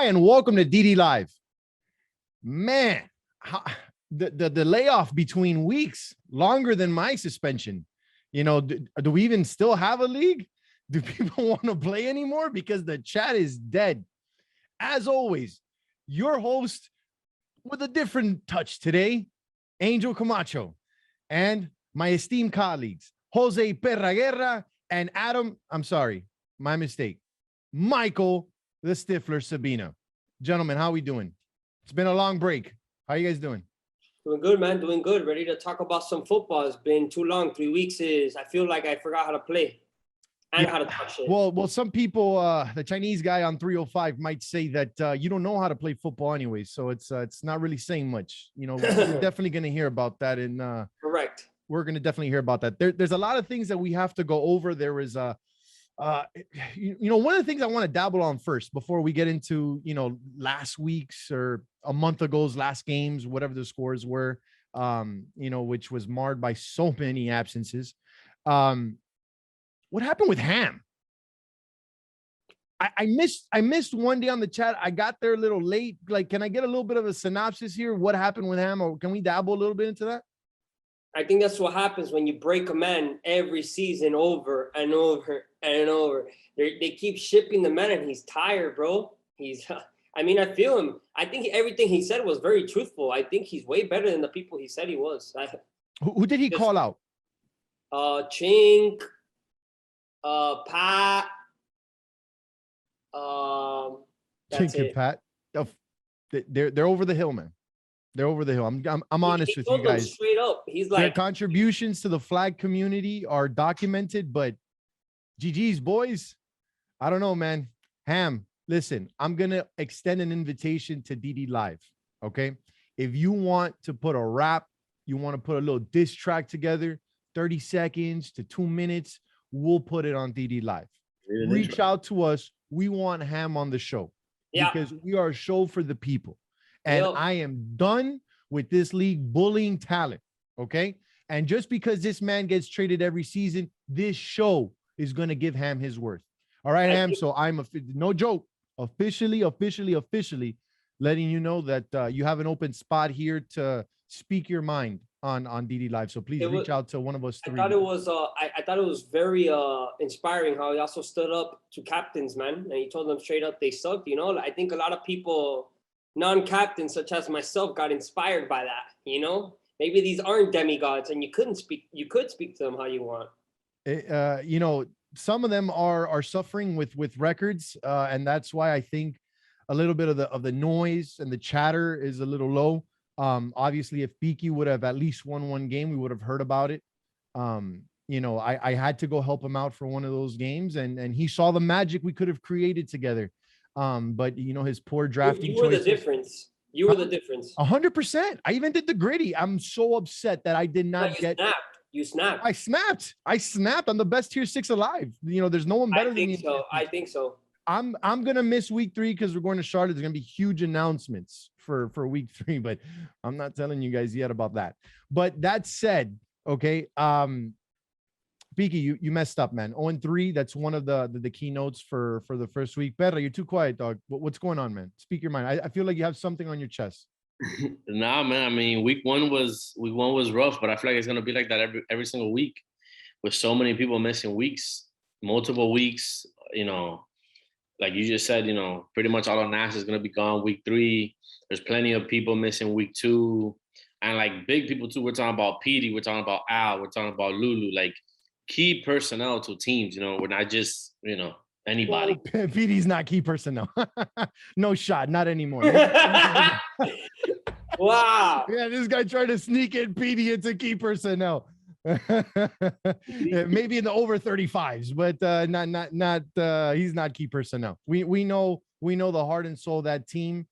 Hi, and welcome to DD Live. Man, how, the layoff between weeks, longer than my suspension. You know, do we even still have a league? Do people want to play anymore? Because the chat is dead. As always, your host with a different touch today, Angel Camacho, and my esteemed colleagues, Jose Perraguerra and Adam, I'm sorry, my mistake, Michael the Stifler Sabina. Gentlemen, how we doing? It's been a long break. How you guys doing? Doing good, man. Doing good. Ready to talk about some football. It's been too long. 3 weeks I feel like I forgot how to play and how to touch it. Well, some people, the Chinese guy on 305 might say that you don't know how to play football anyway. So it's not really saying much. You know, we're definitely going to hear about that. Correct. We're going to definitely hear about that. There's a lot of things that we have to go over. There is one of the things I want to dabble on first before we get into, last week's or a month ago's last games, whatever the scores were, which was marred by so many absences. What happened with Ham? I missed one day on the chat. I got there a little late. Like, can I get a little bit of a synopsis here? What happened with Ham? Or can we dabble a little bit into that? I think that's what happens when you break a man every season over and over and over. They keep shipping the man and he's tired, bro. I feel him. I think everything he said was very truthful. I think he's way better than the people he said he was. Who did he call out? Chink, Pat. That's Chink and Pat. They're over the hill, man. They're over the hill. I'm honest with you guys. Straight up, he's like, their contributions to the flag community are documented, but GG's boys. I don't know, man. Ham, listen, I'm gonna extend an invitation to DD Live. Okay, if you want to put a rap, you want to put a little diss track together, 30 seconds to 2 minutes, we'll put it on DD Live. Reach out to us. We want Ham on the show because we are a show for the people. And I am done with this league bullying talent, okay? And just because this man gets traded every season, this show is going to give Ham his worth. All right, Ham? So I'm, no joke, officially letting you know that you have an open spot here to speak your mind on DD Live. So please reach out to one of us three. I thought it was very inspiring how he also stood up to captains, man. And he told them straight up they sucked, I think a lot of people, non-captains such as myself, got inspired by that. Maybe these aren't demigods and you could speak to them how you want. Some of them are suffering with records, and that's why I think a little bit of the noise and the chatter is a little low. Obviously if Beaky would have at least won one game, we would have heard about it. I had to go help him out for one of those games, and he saw the magic we could have created together. But his poor drafting. You were the difference. You were the difference. 100%. I even did the gritty. I'm so upset that I did not get. You snapped. I snapped. I'm the best tier 6 alive. There's no one better than me. I think so. I'm gonna miss week 3 because we're going to Charlotte. There's gonna be huge announcements for week 3, but I'm not telling you guys yet about that. But that said, okay. Beaky, you messed up, man. 0-3. That's one of the keynotes for the first week. Perra, you're too quiet, dog. What's going on, man? Speak your mind. I feel like you have something on your chest. Nah, man. I mean, week one was rough, but I feel like it's gonna be like that every single week, with so many people missing weeks, multiple weeks. Like you just said, pretty much all of Nash is gonna be gone week 3. There's plenty of people missing week 2, and like big people too. We're talking about Petey, we're talking about Al, we're talking about Lulu, like key personnel to teams. We're not just anybody. Well, Petey's not key personnel. No shot, not anymore. Wow. Yeah, this guy tried to sneak in Petey into key personnel. Maybe in the over 35s, but not he's not key personnel. We know the heart and soul of that team,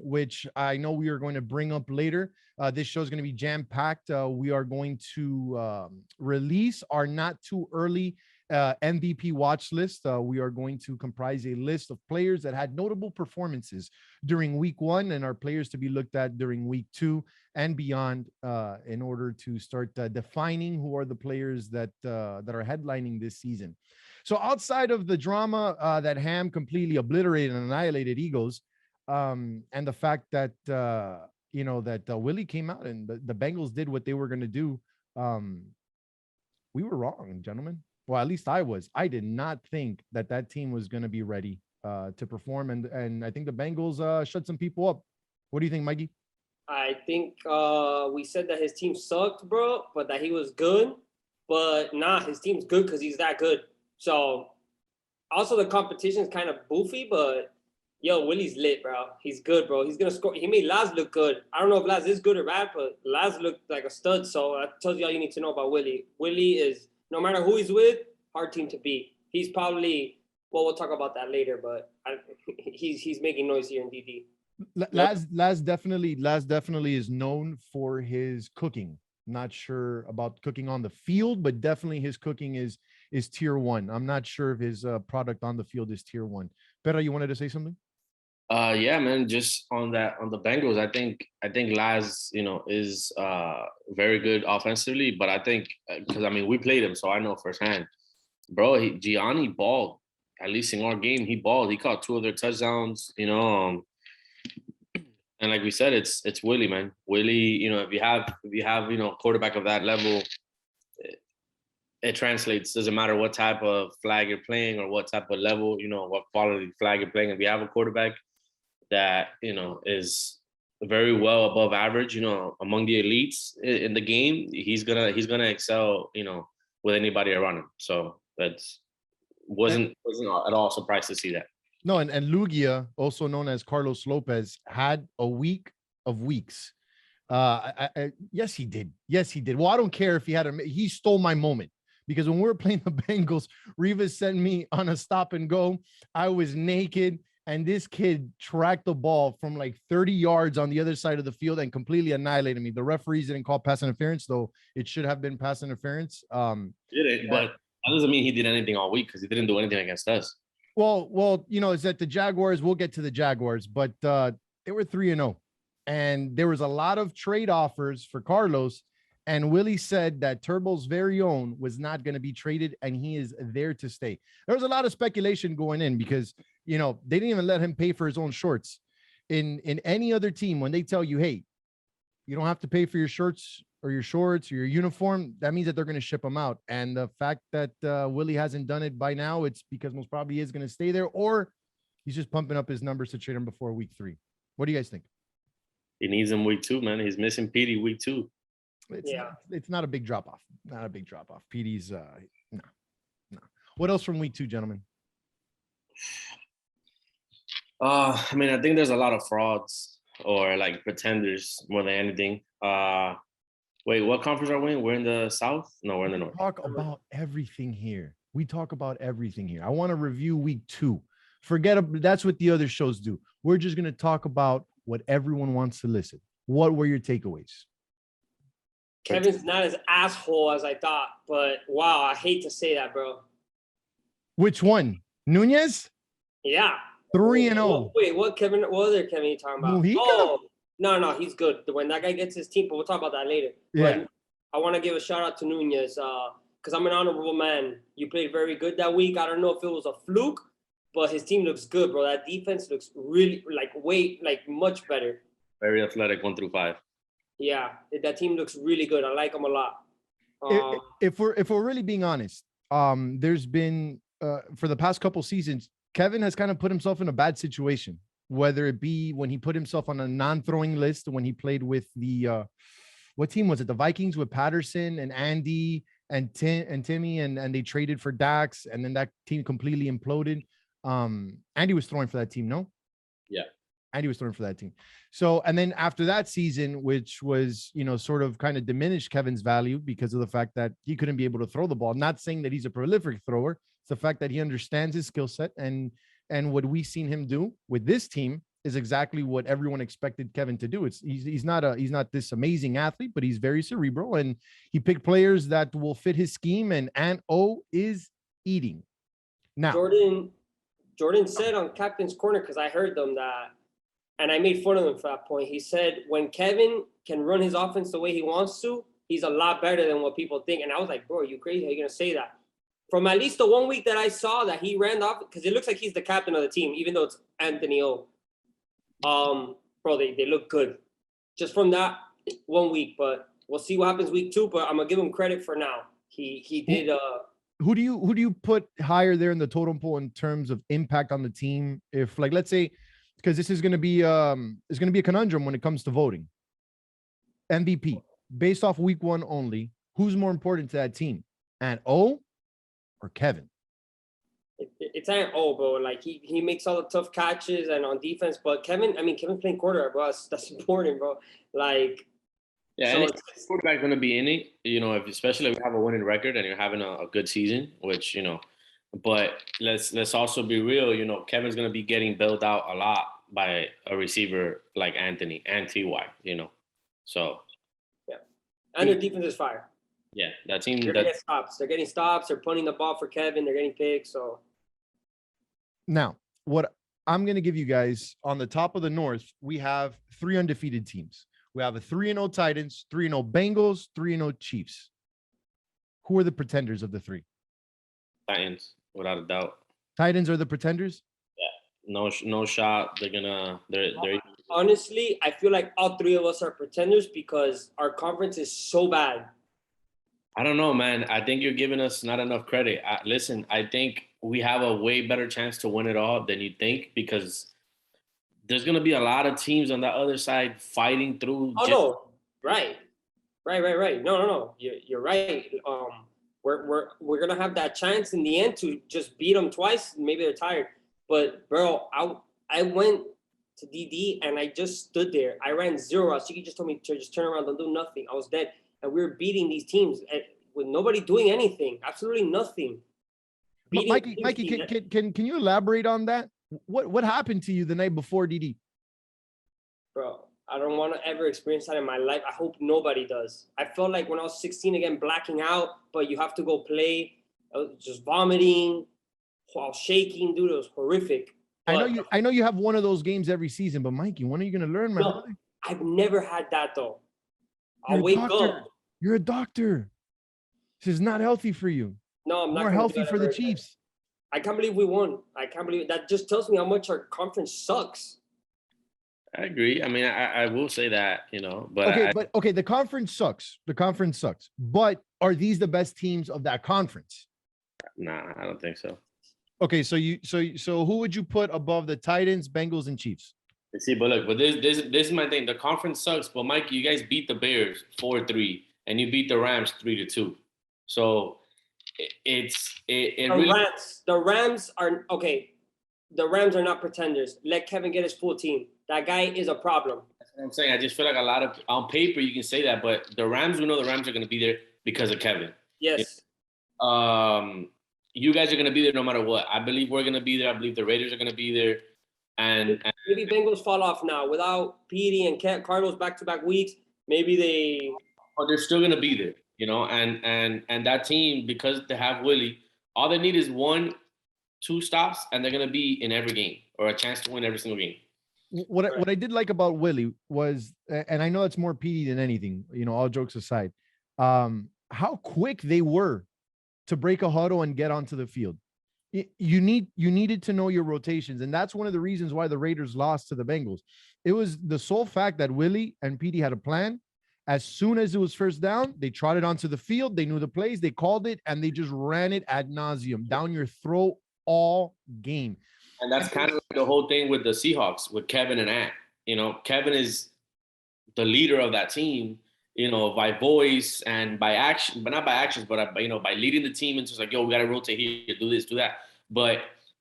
which I know we are going to bring up later. This show is going to be jam-packed. We are going to release our not too early MVP watch list. We are going to comprise a list of players that had notable performances during week 1 and are players to be looked at during week 2 and beyond, in order to start defining who are the players that are headlining this season. So outside of the drama that Ham completely obliterated and annihilated Eagles, and the fact that Willie came out and the Bengals did what they were going to do, we were wrong, gentlemen. Well, at least I was. I did not think that team was going to be ready to perform, and I think the Bengals shut some people up. What do you think, Mikey? I think we said that his team sucked, bro, but that he was good. But nah, his team's good because he's that good. So also the competition is kind of boofy, but yo, Willie's lit, bro. He's good, bro. He's gonna score. He made Laz look good. I don't know if Laz is good or bad, but Laz looked like a stud. So that tells you all you need to know about Willie. Willie is, no matter who he's with, hard team to beat. He's probably, well, we'll talk about that later, but he's making noise here in DD. Laz definitely is known for his cooking. Not sure about cooking on the field, but definitely his cooking is tier one. I'm not sure if his product on the field is tier one. Pedro, you wanted to say something? Yeah, man. Just on the Bengals, I think Laz, is very good offensively, but I think because we played him, so I know firsthand, bro. Gianni balled. At least in our game, he balled. He caught 2 of their touchdowns. And like we said, it's Willie, man. Willie, if you have a quarterback of that level, it translates. Doesn't matter what type of flag you're playing or what type of level, what quality flag you're playing. If you have a quarterback that is very well above average, among the elites in the game, he's gonna excel, with anybody around him. So that's wasn't at all surprised to see that. No, and Lugia, also known as Carlos Lopez, had a week of weeks. Yes, he did. Yes, he did. Well, I don't care if he stole my moment, because when we were playing the Bengals, Rivas sent me on a stop and go. I was naked, and this kid tracked the ball from like 30 yards on the other side of the field and completely annihilated me. The referees didn't call pass interference, though it should have been pass interference. Did it, but that doesn't mean he did anything all week, because he didn't do anything against us. Well, is that the Jaguars? We'll get to the Jaguars, but they were 3-0, and there was a lot of trade offers for Carlos. And Willie said that Turbo's very own was not going to be traded, and he is there to stay. There was a lot of speculation going in because they didn't even let him pay for his own shorts. In any other team, when they tell you, hey, you don't have to pay for your shirts or your shorts or your uniform, that means that they're going to ship them out. And the fact that Willie hasn't done it by now, it's because most probably he is going to stay there, or he's just pumping up his numbers to trade him before week 3. What do you guys think? He needs him week 2, man. He's missing Petey week 2. It's not a big drop off. Not a big drop off. Petey's no. What else from week 2, gentlemen? I think there's a lot of frauds or like pretenders more than anything. Wait, what conference are we in? We're in the South? No, we're in the North. We talk about everything here. I want to review week 2. That's what the other shows do. We're just going to talk about what everyone wants to listen. What were your takeaways? Kevin's not as asshole as I thought, but wow, I hate to say that, bro. Which one? Nunez? Yeah. 3-0. Wait, what other Kevin are you talking about? Mujica? Oh, no, he's good. When that guy gets his team, but we'll talk about that later. Yeah. But I want to give a shout out to Nunez because I'm an honorable man. You played very good that week. I don't know if it was a fluke, but his team looks good, bro. That defense looks really much better. Very athletic 1 through 5. Yeah, that team looks really good. I like them a lot. If we're really being honest, there's been for the past couple seasons, Kevin has kind of put himself in a bad situation, whether it be when he put himself on a non-throwing list when he played with the what team was it? The Vikings with Patterson and Andy and Timmy, and they traded for Dax, and then that team completely imploded. Andy was throwing for that team, no? Yeah. Andy was throwing for that team. So, and then after that season, which was, sort of kind of diminished Kevin's value because of the fact that he couldn't be able to throw the ball. Not saying that he's a prolific thrower. It's the fact that he understands his skill set, and what we've seen him do with this team is exactly what everyone expected Kevin to do. He's not this amazing athlete, but he's very cerebral, and he picked players that will fit his scheme, and Aunt O is eating. Now, Jordan said on Captain's Corner, because I heard them that, and I made fun of him for that point. He said, when Kevin can run his offense the way he wants to, he's a lot better than what people think. And I was like, bro, are you crazy? How are you going to say that? from at least the 1 week that I saw that he ran off, because it looks like he's the captain of the team, even though it's Anthony O. Bro, they look good just from that 1 week, but we'll see what happens week 2. But I'm gonna give him credit for now. He did. Who do you put higher there in the totem pole in terms of impact on the team? If, like, let's say, because this is going to be it's going to be a conundrum when it comes to voting. MVP based off week 1 only. Who's more important to that team, Ant O or Kevin? It's Ant O, bro. Like he makes all the tough catches and on defense. But Kevin's playing quarterback, bro. That's important, bro. Like. Yeah, so quarterback's going to be in it, especially if you have a winning record and you're having a good season, which, but let's also be real, Kevin's going to be getting bailed out a lot by a receiver like Anthony and TY, so. Yeah. And their defense is fire. Yeah, that team. They're getting stops. They're getting stops. They're punting the ball for Kevin. They're getting picks, so. Now, what I'm going to give you guys on the top of the North, we have 3 undefeated teams. We have a 3-0 Titans, 3-0 Bengals, 3-0 Chiefs. Who are the pretenders of the 3? Titans, without a doubt. Titans are the pretenders? Yeah. No shot. They're honestly, I feel like all 3 of us are pretenders because our conference is so bad. I don't know, man. I think you're giving us not enough credit. Listen, I think we have a way better chance to win it all than you think, because there's going to be a lot of teams on that other side fighting through. Oh, no. Right. No. You're right. We're going to have that chance in the end to just beat them twice. Maybe they're tired. But, bro, I went to DD and I just stood there. I ran 0 routes. She just told me to just turn around and do nothing. I was dead. And we were beating these teams with nobody doing anything. Absolutely nothing. Mikey, can you elaborate on that? What happened to you the night before DD? Bro, I don't want to ever experience that in my life. I hope nobody does. I felt like when I was 16 again, blacking out, but you have to go play. I was just vomiting while shaking, dude. It was horrific. But I know you have one of those games every season, but Mikey, when are you going to learn, my brother? I've never had that though. I'll wake up. You're a doctor. This is not healthy for you. No, I'm not. More healthy for the Chiefs. I can't believe we won. I can't believe that. Just tells me how much our conference sucks. I agree. I will say that, but okay, the conference sucks. But are these the best teams of that conference? Nah, I don't think so. Okay, so who would you put above the Titans, Bengals, and Chiefs? See, but look, but this is my thing. The conference sucks, but Mike, you guys beat the Bears 4-3, and you beat the Rams 3-2. So the Rams are okay. The Rams are not pretenders. Let Kevin get his full team. That guy is a problem. That's what I'm saying. I just feel like a lot of on paper you can say that, but the Rams, we know the Rams are going to be there because of Kevin. Yes. You guys are going to be there no matter what. I believe we're going to be there. I believe the Raiders are going to be there. And maybe Bengals fall off now without Petey and Cardinals back-to-back weeks. Maybe they. But they're still going to be there, And that team, because they have Willie, all they need is 1-2 stops, and they're going to be in every game or a chance to win every single game. What I did like about Willie was, and I know it's more Petey than anything, all jokes aside, how quick they were to break a huddle and get onto the field. You needed to know your rotations, and that's one of the reasons why the Raiders lost to the Bengals. It was the sole fact that Willie and Petey had a plan. As soon as it was first down, they trotted onto the field. They knew the plays, they called it, and they just ran it ad nauseum down your throat all game. And that's kind of like the whole thing with the Seahawks, with Kevin and Ant. Kevin is the leader of that team, by voice and by action, but not by actions, but by leading the team into like, yo, we got to rotate here, do this, do that. But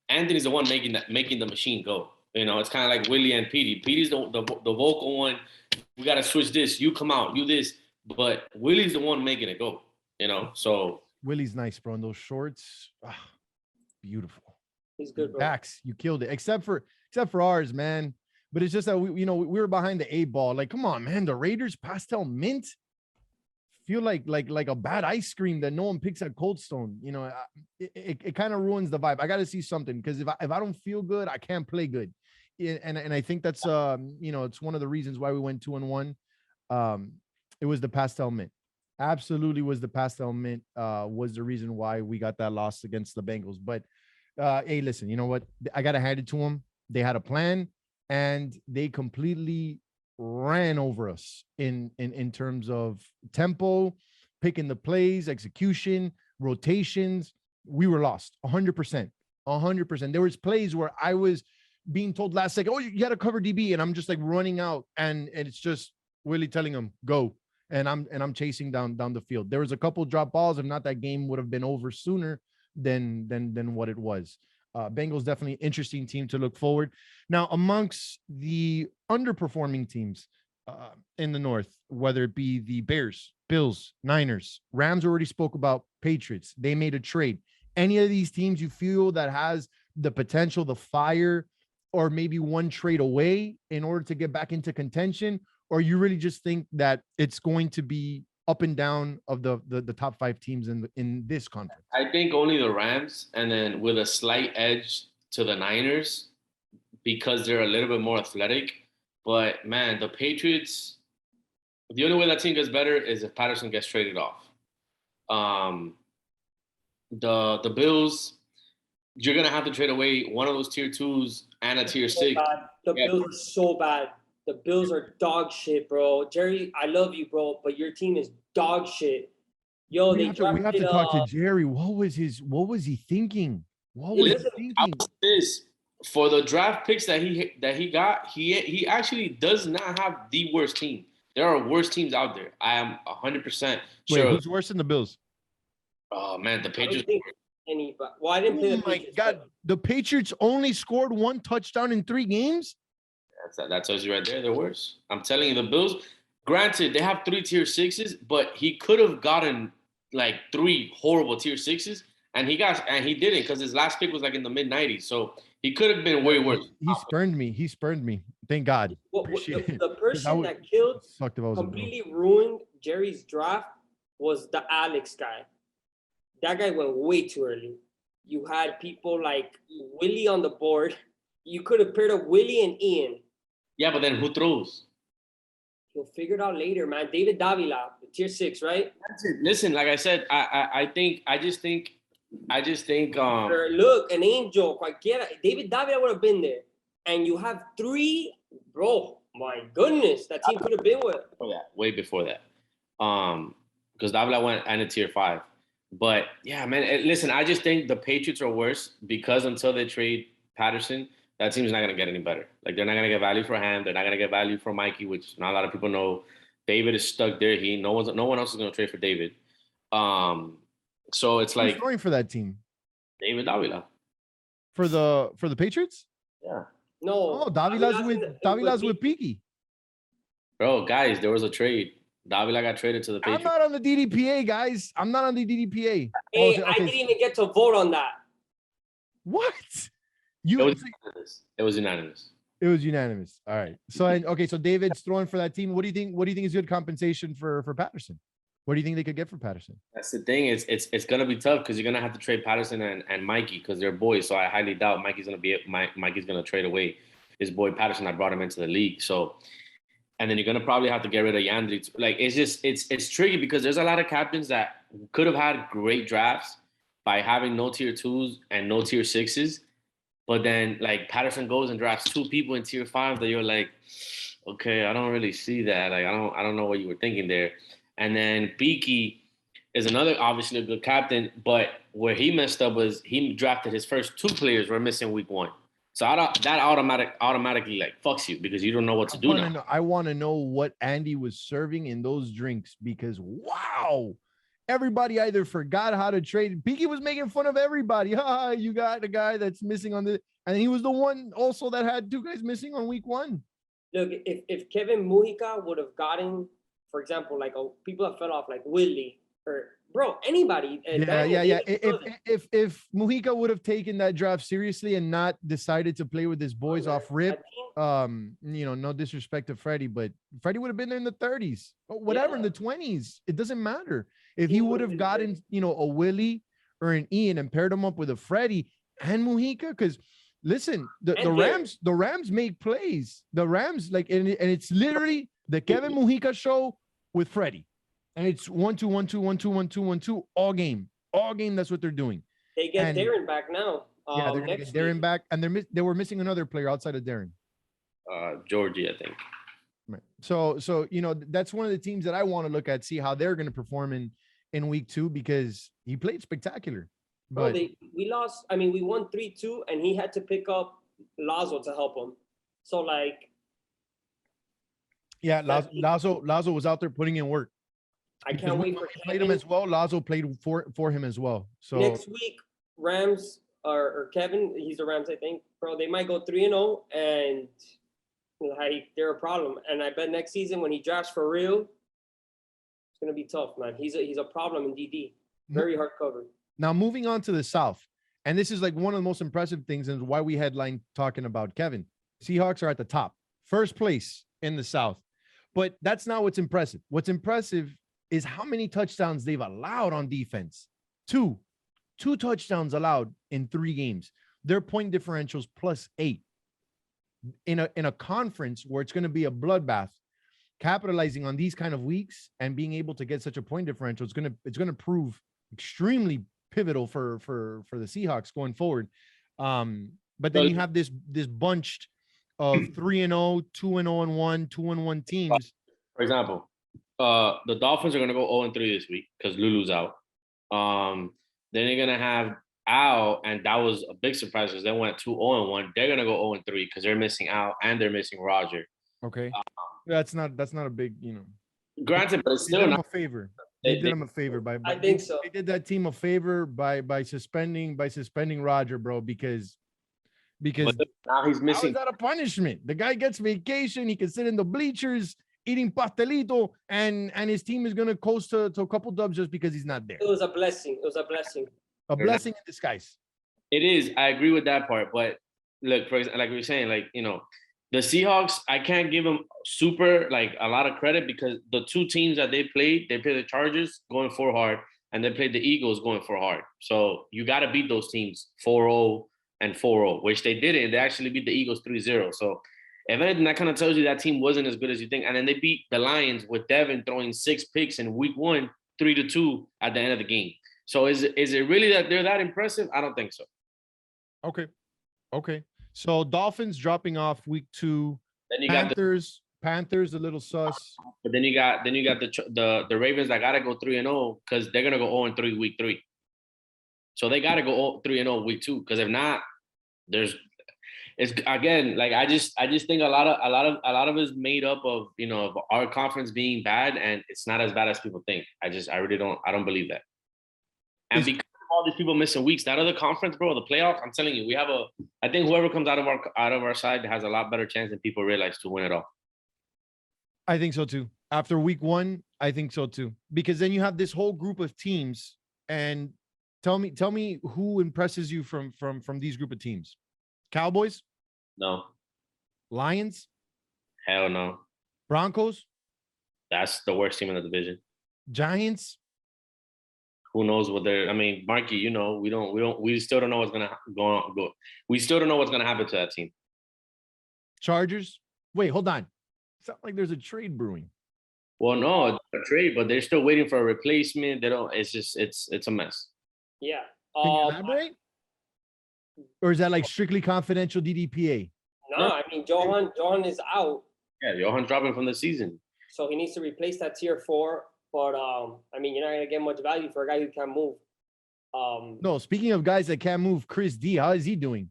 Anthony's the one making the machine go. It's kind of like Willie and Petey. Petey's the vocal one. We got to switch this. You come out, you this. But Willie's the one making it go. So Willie's nice, bro. And those shorts, beautiful. He's good, bro. Dax, you killed it. Except for ours, man. But it's just that we were behind the 8 ball. Like, come on, man. The Raiders pastel mint feel like a bad ice cream that no one picks at Cold Stone. It kind of ruins the vibe. I got to see something, because if I don't feel good, I can't play good. And I think that's it's one of the reasons why we went 2-1. It was the pastel mint. absolutely was the pastel mint, was the reason why we got that loss against the Bengals. But hey, listen, you know what? I gotta hand it to them. They had a plan and they completely ran over us in terms of tempo, picking the plays, execution, rotations. We were lost 100%. 100%. There was plays where I was being told last second, oh, you got to cover DB, and I'm just like running out, and it's just Willie telling him go, and I'm chasing down the field. There was a couple drop balls. If not, that game would have been over sooner than what it was. Bengals definitely interesting team to look forward. Now, amongst the underperforming teams in the North, whether it be the Bears, Bills, Niners, Rams already spoke about, Patriots, they made a trade. Any of these teams you feel that has the potential, the fire, or maybe one trade away in order to get back into contention, or you really just think that it's going to be up and down of the top 5 teams in this conference? I think only the Rams, and then with a slight edge to the Niners because they're a little bit more athletic. But man, the Patriots, the only way that team gets better is if Patterson gets traded off. The Bills, you're gonna have to trade away one of those tier 2s and a tier 6. The Bills are so bad. The Bills are dog shit, bro. Jerry, I love you, bro, but your team is dog shit. Yo, we have to talk to Jerry. What was he thinking? What was he thinking? For the draft picks that he got, he actually does not have the worst team. There are worse teams out there. I am 100% sure. Wait, who's worse than the Bills? Oh man, the Patriots. I didn't play the Patriots. Oh my God, the Patriots only scored 1 touchdown in 3 games. That tells you right there they're worse. I'm telling you, the Bills. Granted, they have 3 tier 6s, but he could have gotten like 3 horrible tier 6s, and he didn't because his last pick was like in the mid-90s. So he could have been way worse. He spurned me. Thank God. The person that killed, completely ruined Jerry's draft was the Alex guy. That guy went way too early. You had people like Willie on the board. You could have paired up Willie and Ian. Yeah, but then who throws? You'll figure it out later, man. David Davila, tier 6, right? That's it. Listen, like I said, I just think. Look, an angel, cualquiera. David Davila would have been there, and you have 3, bro. My goodness, that team could have been with. Oh yeah, way before that. Because Davila went and a tier 5. But yeah, man, listen, I just think the Patriots are worse because until they trade Patterson, that team's not going to get any better. Like, they're not going to get value for Ham. They're not going to get value for Mikey, which not a lot of people know. David is stuck there. No one else is going to trade for David. So it's like. Who's going for that team? David Davila. For the Patriots? Yeah. No. Oh, Davila's with Peaky. Bro, guys, there was a trade. Davila got traded to the Patriots. I'm not on the DDPA, guys. I'm not on the DDPA. Hey, okay. I didn't even get to vote on that. What? It was unanimous. It was unanimous. All right. So David's throwing for that team. What do you think is good compensation for Patterson? What do you think they could get for Patterson? That's the thing. It's gonna be tough because you're gonna have to trade Patterson and Mikey because they're boys. So I highly doubt Mikey's gonna trade away his boy Patterson. I brought him into the league. So. And then you're gonna probably have to get rid of Yandri. Like, it's tricky because there's a lot of captains that could have had great drafts by having no tier 2s and no tier 6s, but then like Patterson goes and drafts 2 people in tier 5 that you're like, okay, I don't really see that. Like, I don't know what you were thinking there. And then Beaky is another obviously a good captain, but where he messed up was he drafted his first 2 players were missing week 1. So that automatically like fucks you because you don't know what to do now. I want to know what Andy was serving in those drinks because wow, everybody either forgot how to trade. Peaky was making fun of everybody. You got the guy that's missing on and he was the one also that had 2 guys missing on week 1. Look, if Kevin Mujica would have gotten, for example, like people that fell off like Willie or. Bro, anybody. Yeah. If Mujica would have taken that draft seriously and not decided to play with his boys off rip, no disrespect to Freddie, but Freddie would have been there in the 30s or whatever, in the 20s. It doesn't matter. If he would have gotten, a Willie or an Ian and paired him up with a Freddie and Mujica, because listen, the Rams make plays. The Rams and it's literally the Kevin Mujica show with Freddie. And it's 1-2, 1-2, 1-2, 1-2, 1-2 all game. All game, that's what they're doing. They get And Darren back now. yeah, they're gonna get Darren back, and they were missing another player outside of Darren. Georgie, I think. Right. So that's one of the teams that I want to look at, see how they're going to perform in week 2, because he played spectacular. But we lost. I mean, we won 3-2, and he had to pick up Lazo to help him. So like, yeah, Lazo was out there putting in work. I can't wait for played him as well. Lazo played for him as well. So next week, Rams or Kevin, he's the Rams, I think. Bro, they might go 3-0, and they're a problem. And I bet next season when he drafts for real, it's gonna be tough, man. He's a problem in DD. Very hard covered. Now moving on to the South, and this is like one of the most impressive things, and why we headline talking about Kevin. Seahawks are at the top, first place in the South, but that's not what's impressive. What's impressive is how many touchdowns they've allowed on defense. Two touchdowns allowed in 3 games. Their point differentials +8 in a conference where it's going to be a bloodbath. Capitalizing on these kind of weeks and being able to get such a point differential, it's going to prove extremely pivotal for the Seahawks going forward. But then you have this bunched of 3-0, 2-0-1, 2-1 teams. For example, the Dolphins are going to go 0-3 this week because Lulu's out. Then they're going to have Al, and that was a big surprise because they went 2-0-1. They're going to go 0-3 because they're missing Al and they're missing Roger. Okay, that's not a big, Granted, but it's still not a favor. They did him a favor by I think so. They did that team a favor by suspending Roger, bro, because now he's missing. How is that a punishment? The guy gets vacation. He can sit in the bleachers eating pastelito, and his team is gonna coast to a couple dubs just because he's not there. It was a blessing. A blessing in disguise. It is. I agree with that part. But look, for example, like we were saying, the Seahawks, I can't give them a lot of credit because the 2 teams that they played the Chargers going 4 hard, and they played the Eagles going 4 hard. So you got to beat those teams 4-0 and 4-0, which they didn't. They actually beat the Eagles 3-0. So if anything, that kind of tells you that team wasn't as good as you think. And then they beat the Lions with Devin throwing 6 picks in week 1, 3-2 at the end of the game. So is it really that they're that impressive? I don't think so. Okay. So Dolphins dropping off week 2. Then you Panthers a little sus. But then you got the Ravens that gotta go 3-0 because they're gonna go 0-3 week 3. So they gotta go 3-0 week 2 because if not, it's again like I just think a lot of it is made up of of our conference being bad, and it's not as bad as people think. I don't believe that. And because of all these people missing weeks, that other conference, bro, the playoffs, I'm telling you, I think whoever comes out of our side has a lot better chance than people realize to win it all. I think so too. After week 1, I think so too. Because then you have this whole group of teams, and tell me who impresses you from these group of teams. Cowboys? No. Lions? Hell no. Broncos? That's the worst team in the division. Giants? Who knows what they're? I mean, Marky, we still don't know what's gonna go. We still don't know what's gonna happen to that team. Chargers? Wait, hold on. It's not like there's a trade brewing. Well, no, it's a trade, but they're still waiting for a replacement. They don't. It's just it's a mess. Yeah. Can you elaborate? Or is that like strictly confidential DDPA? No, I mean Johan is out. Yeah, Johan's dropping from the season. So he needs to replace that tier 4. But I mean, you're not gonna get much value for a guy who can't move. No, speaking of guys that can't move, Chris D, how is he doing?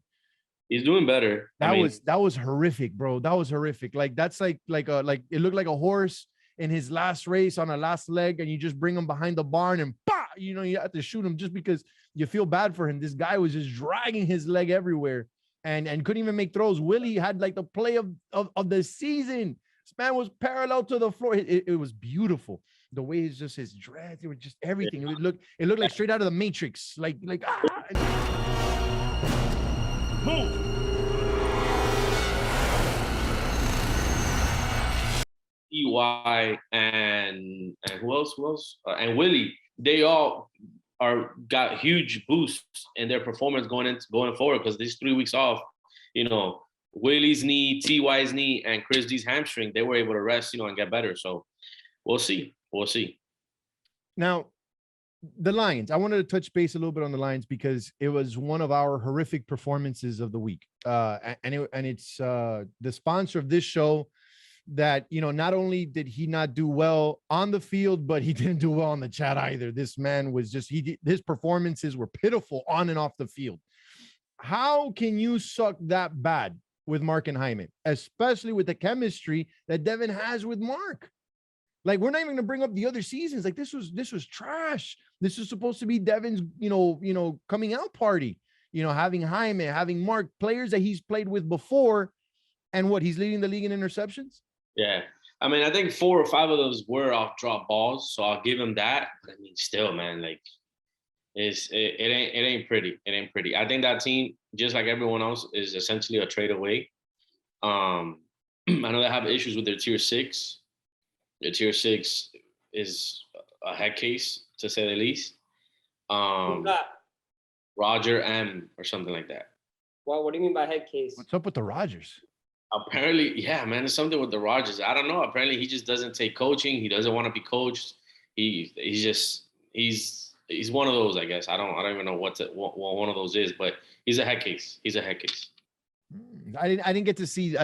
He's doing better. That was horrific, bro. That was horrific. Like that's like it looked like a horse in his last race on a last leg, and you just bring him behind the barn and you have to shoot him just because you feel bad for him. This guy was just dragging his leg everywhere and couldn't even make throws. Willie had like the play of the season. This man was parallel to the floor. It was beautiful. The way it's just his dreads, it was just everything. It looked like straight out of the Matrix. Like Move. EY and who else? And Willie, they all got huge boosts in their performance going forward because these 3 weeks off, Willie's knee, TY's knee, and Chris D's hamstring, they were able to rest, and get better. So we'll see. Now, the Lions. I wanted to touch base a little bit on the Lions because it was one of our horrific performances of the week. And it's the sponsor of this show that, not only did he not do well on the field, but he didn't do well on the chat either. This man was just his performances were pitiful on and off the field. How can you suck that bad with Mark and Jaime, especially with the chemistry that Devin has with Mark? Like, we're not even gonna bring up the other seasons. Like, this was trash. This is supposed to be Devin's, coming out party. Having Jaime, having Mark, players that he's played with before, and he's leading the league in interceptions. Yeah, I mean, I think 4 or 5 of those were off drop balls, so I'll give him that. I mean, still, man, like, it ain't pretty. It ain't pretty. I think that team, just like everyone else, is essentially a trade away. I know they have issues with their tier 6. The tier 6 is a head case, to say the least. Roger M or something like that. Well, what do you mean by head case? What's up with the Rogers? Apparently, yeah, man, there's something with the Rogers. I don't know. Apparently, he just doesn't take coaching. He doesn't want to be coached. He's one of those, I guess. I don't even know what one of those is, but he's a head case. He's a head case. I didn't get to see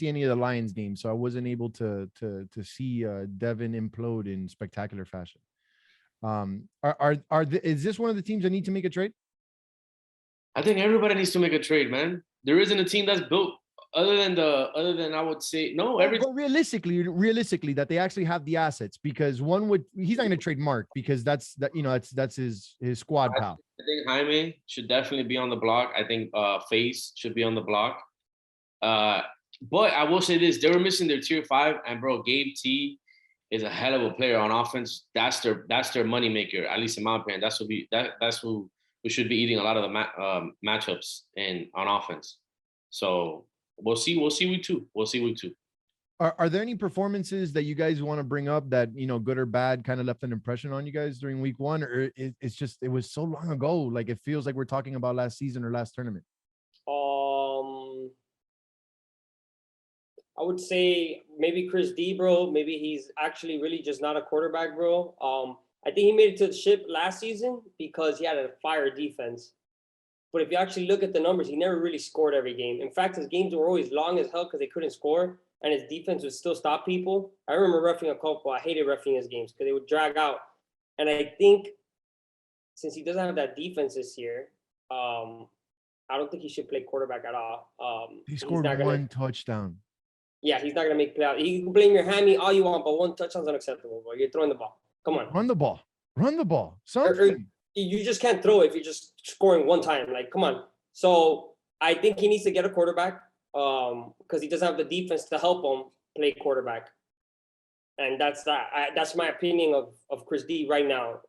any of the Lions games, so I wasn't able to see Devin implode in spectacular fashion. Is this one of the teams that need to make a trade? I think everybody needs to make a trade, man. There isn't a team that's built other than I would say no. But realistically, that they actually have the assets, because he's not going to trade Mark because that's his squad pal. I think Jaime should definitely be on the block. I think Face should be on the block. But I will say this: they were missing their tier 5, and bro, Gabe T is a hell of a player on offense. That's their moneymaker, at least in my opinion. That's who should be eating a lot of the matchups on offense. So we'll see week 2. We'll see week 2. Are there any performances that you guys want to bring up that, good or bad, kind of left an impression on you guys during week 1? Or it was so long ago, like it feels like we're talking about last season or last tournament? I would say maybe Chris D, bro. Maybe he's actually really just not a quarterback, bro. I think he made it to the ship last season because he had a fire defense. But if you actually look at the numbers, he never really scored every game. In fact, his games were always long as hell because they couldn't score, and his defense would still stop people. I remember reffing a couple. I hated reffing his games because they would drag out. And I think since he doesn't have that defense this year, I don't think he should play quarterback at all. He scored one touchdown. Yeah, he's not going to make playoffs. You can blame your hammy all you want, but one touchdown's unacceptable, bro. You're throwing the ball. Come on. Run the ball. Something. You just can't throw if you're just scoring one time. Like, come on. So I think he needs to get a quarterback because he doesn't have the defense to help him play quarterback. And that's that. That's my opinion of Chris D right now.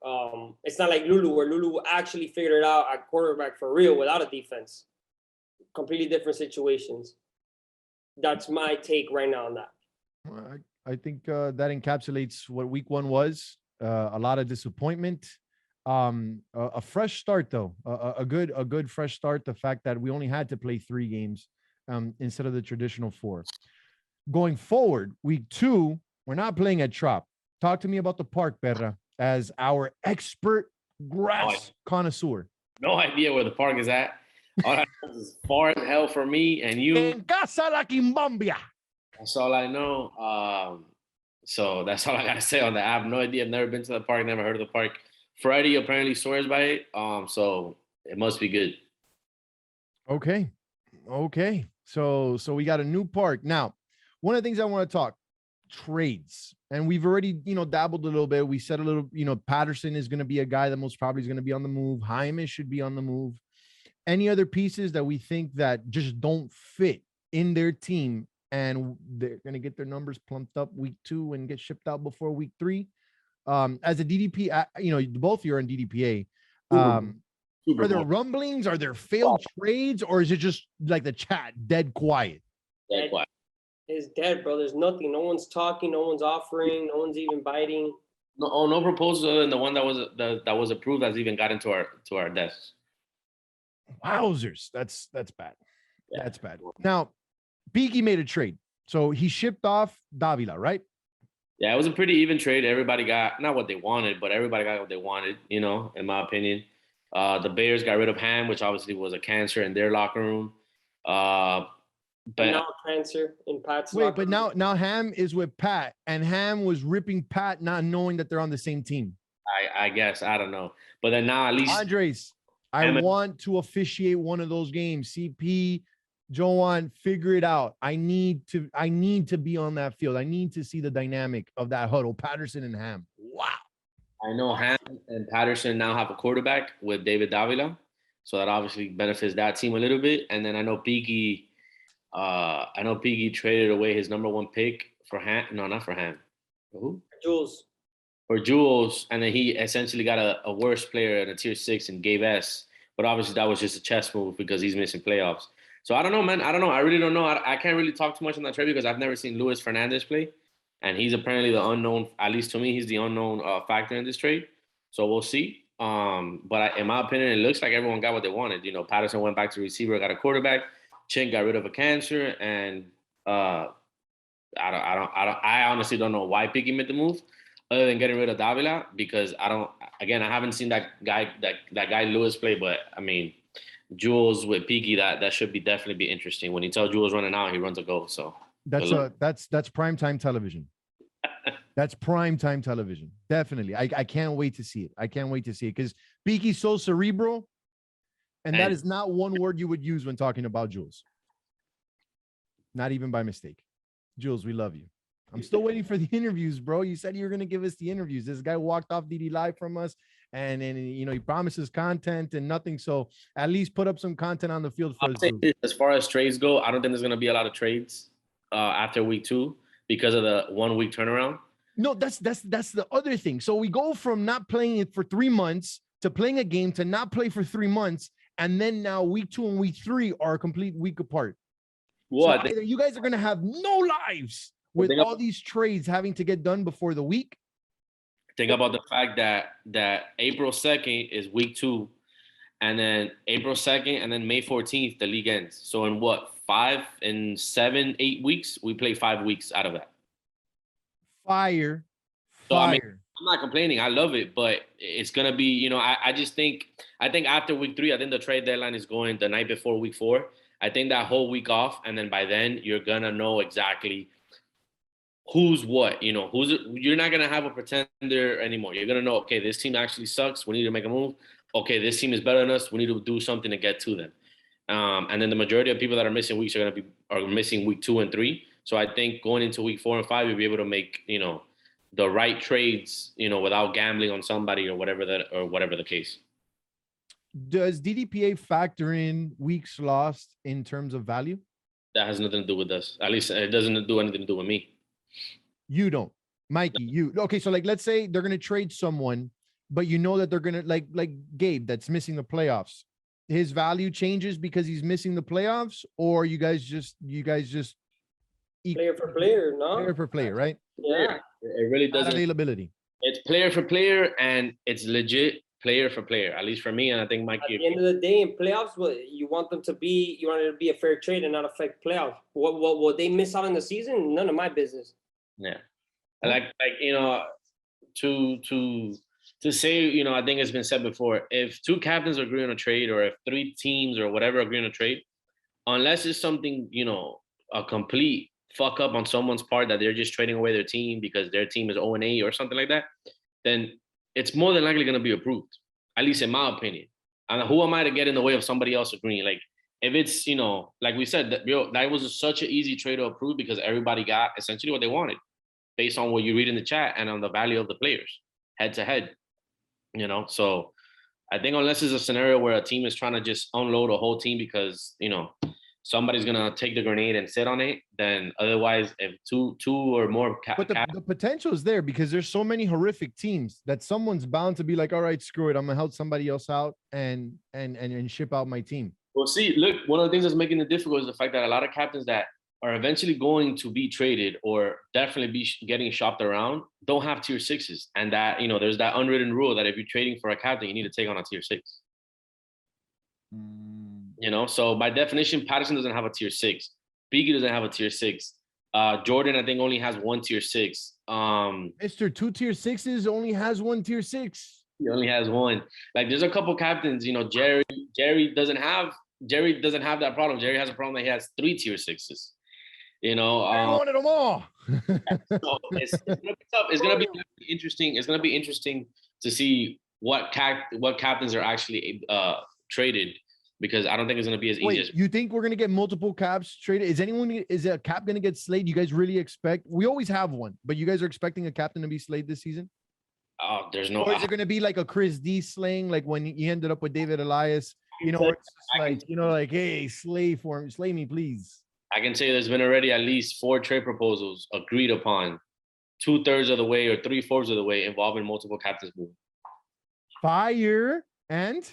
It's not like Lulu, where Lulu actually figured it out at quarterback for real without a defense. Completely different situations. That's my take right now on that. I think that encapsulates what week 1 was. A lot of disappointment. A fresh start though, a good fresh start. The fact that we only had to play 3 games instead of the traditional 4. Going forward, week 2, we're not playing at Trop. Talk to me about the park, Perra, as our expert grass connoisseur. No idea where the park is at. All I know is far as hell for me and you. En Casa La Quimbambia. That's all I know. So that's all I gotta say on that. I have no idea. I've never been to the park. Never heard of the park. Freddie apparently swears by it. So it must be good. Okay. So we got a new park. Now, one of the things I want to talk, trades. And we've already, dabbled a little bit. We said a little, Patterson is going to be a guy that most probably is going to be on the move. Jaime should be on the move. Any other pieces that we think that just don't fit in their team and they're going to get their numbers plumped up week 2 and get shipped out before week 3? As a DDP, both of you are in DDPA. Are there rumblings? Are there failed trades? Or is it just like the chat dead quiet? Dead quiet. It's dead, bro. There's nothing. No one's talking. No one's offering. No one's even biting. No proposals other than the one that was approved has even gotten to our desks. Wowzers. That's bad. Yeah. That's bad. Now, Beaky made a trade. So he shipped off Davila, right? Yeah, it was a pretty even trade. Everybody got not what they wanted, but everybody got what they wanted, you know, in my opinion. The Bears got rid of Ham, which obviously was a cancer in their locker room. Uh, And but now transfer in Pat's Wait, locker but room. now Ham is with Pat, and Ham was ripping Pat, not knowing that they're on the same team. I guess I don't know. But then now at least Andres, I Ham, want to officiate one of those games. CP, Joan, figure it out. I need to be on that field. I need to see the dynamic of that huddle. Patterson and Ham. Wow. I know Ham and Patterson now have a quarterback with David Davila, so that obviously benefits that team a little bit. And then I know Piggy traded away his number one pick for Ham. No, not for Ham. For who? Jules. For Jules, and then he essentially got a worse player in a tier 6 and gave S. But obviously that was just a chess move because he's missing playoffs. So I don't know, man. I don't know. I really don't know. I can't really talk too much on that trade because I've never seen Luis Fernandez play, and he's apparently the unknown. At least to me, he's the unknown factor in this trade. So we'll see. But in my opinion, it looks like everyone got what they wanted. You know, Patterson went back to receiver, got a quarterback. Chink got rid of a cancer, and I honestly don't know why Piggy made the move, other than getting rid of Davila, because I don't. Again, I haven't seen that guy Lewis play, but I mean, Jules with Piggy, that should be definitely be interesting. When you tell Jules running out, he runs a goal. So that's prime time television. That's prime time television. Definitely. I can't wait to see it. I can't wait to see it because Piggy's so cerebral, and that is not one word you would use when talking about Jules. Not even by mistake. Jules, we love you. I'm still waiting for the interviews, bro. You said you were going to give us the interviews. This guy walked off DD Live from us, and you know, he promises content and nothing. So at least put up some content on the field for us. As far as trades go, I don't think there's going to be a lot of trades after week 2 because of the 1 week turnaround. No, that's the other thing. So we go from not playing it for 3 months to playing a game to not play for 3 months, and then now week 2 and week 3 are a complete week apart. What? So you guys are going to have no lives with all these trades having to get done before the week. Think about the fact that April 2nd is week 2, and then April 2nd, and then May 14th, the league ends. So in what, 5 and 7, 8 weeks, we play 5 weeks out of that. Fire. So I mean, I'm not complaining. I love it, but it's gonna be, you know, I think after week 3, I think the trade deadline is going the night before week 4. I think that whole week off, and then by then you're gonna know exactly who's what. You know, you're not gonna have a pretender anymore. You're gonna know, okay, this team actually sucks. We need to make a move. Okay, this team is better than us. We need to do something to get to them. And then the majority of people that are missing weeks are missing week 2 and 3. So I think going into week 4 and 5, you'll be able to make, you know, the right trades, you know, without gambling on somebody or whatever the case. Does DDPA factor in weeks lost in terms of value? That has nothing to do with us. At least it doesn't do anything to do with me. You don't, Mikey. You okay? So like, let's say they're gonna trade someone, but you know that they're gonna like Gabe that's missing the playoffs. His value changes because he's missing the playoffs, or you guys just player for player, no? Player for player, right? Yeah. It really doesn't. Availability. It's player for player, and it's legit player for player. At least for me, and I think Mikey. At the end of the day, in playoffs, you want it to be a fair trade and not affect playoffs. What they miss out in the season? None of my business. Yeah, like you know, to say, you know, I think it's been said before. If 2 captains agree on a trade, or if 3 teams or whatever agree on a trade, unless it's something, you know, a complete fuck up on someone's part that they're just trading away their team because their team is 0-8 or something like that, then it's more than likely going to be approved, at least in my opinion. And who am I to get in the way of somebody else agreeing? Like, if it's, you know, like we said, that was such an easy trade to approve because everybody got essentially what they wanted based on what you read in the chat and on the value of the players head to head, you know? So I think unless it's a scenario where a team is trying to just unload a whole team because, you know, somebody's going to take the grenade and sit on it, then otherwise, if two or more. But the potential is there because there's so many horrific teams that someone's bound to be like, all right, screw it. I'm going to help somebody else out and ship out my team. Well, see, look, one of the things that's making it difficult is the fact that a lot of captains that are eventually going to be traded or definitely be getting shopped around don't have tier 6s. And that, you know, there's that unwritten rule that if you're trading for a captain, you need to take on a tier 6. You know, so by definition, Patterson doesn't have a tier 6. Beaky doesn't have a tier 6. Jordan, I think, only has one tier 6. Mr. 2 tier 6s only has 1 tier 6. He only has one. Like, there's a couple captains, Jerry doesn't have that problem. Jerry has a problem that he has 3 tier 6s. Jerry wanted them all. So it's gonna be tough. It's gonna be interesting. It's gonna be interesting to see what captains are actually traded, because I don't think it's gonna be as easy. You think we're gonna get multiple caps traded? Is a cap gonna get slayed? You guys really expect? We always have one, but you guys are expecting a captain to be slayed this season? Oh, there's no. Or is it gonna be like a Chris D slaying, like when he ended up with David Elias? It's just like, hey, slay me, please. I can say there's been already at least 4 trade proposals agreed upon, 2/3 of the way or 3/4 of the way, involving multiple captains moving. Fire. And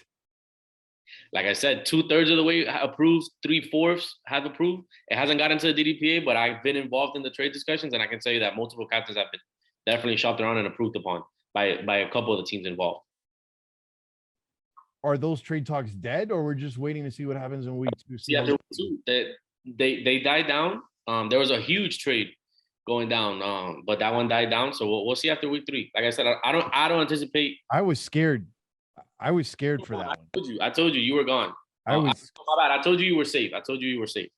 like I said, 2/3 of the way approved, 3/4 have approved. It hasn't gotten to the DDPA, but I've been involved in the trade discussions, and I can tell you that multiple captains have been definitely shopped around and approved upon by a couple of the teams involved. Are those trade talks dead, or we're just waiting to see what happens in week 2? Yeah, they died down. There was a huge trade going down, but that one died down. So we'll see after week 3. Like I said, I don't anticipate. I was scared. For that one. I told you were gone. My bad. I told you were safe.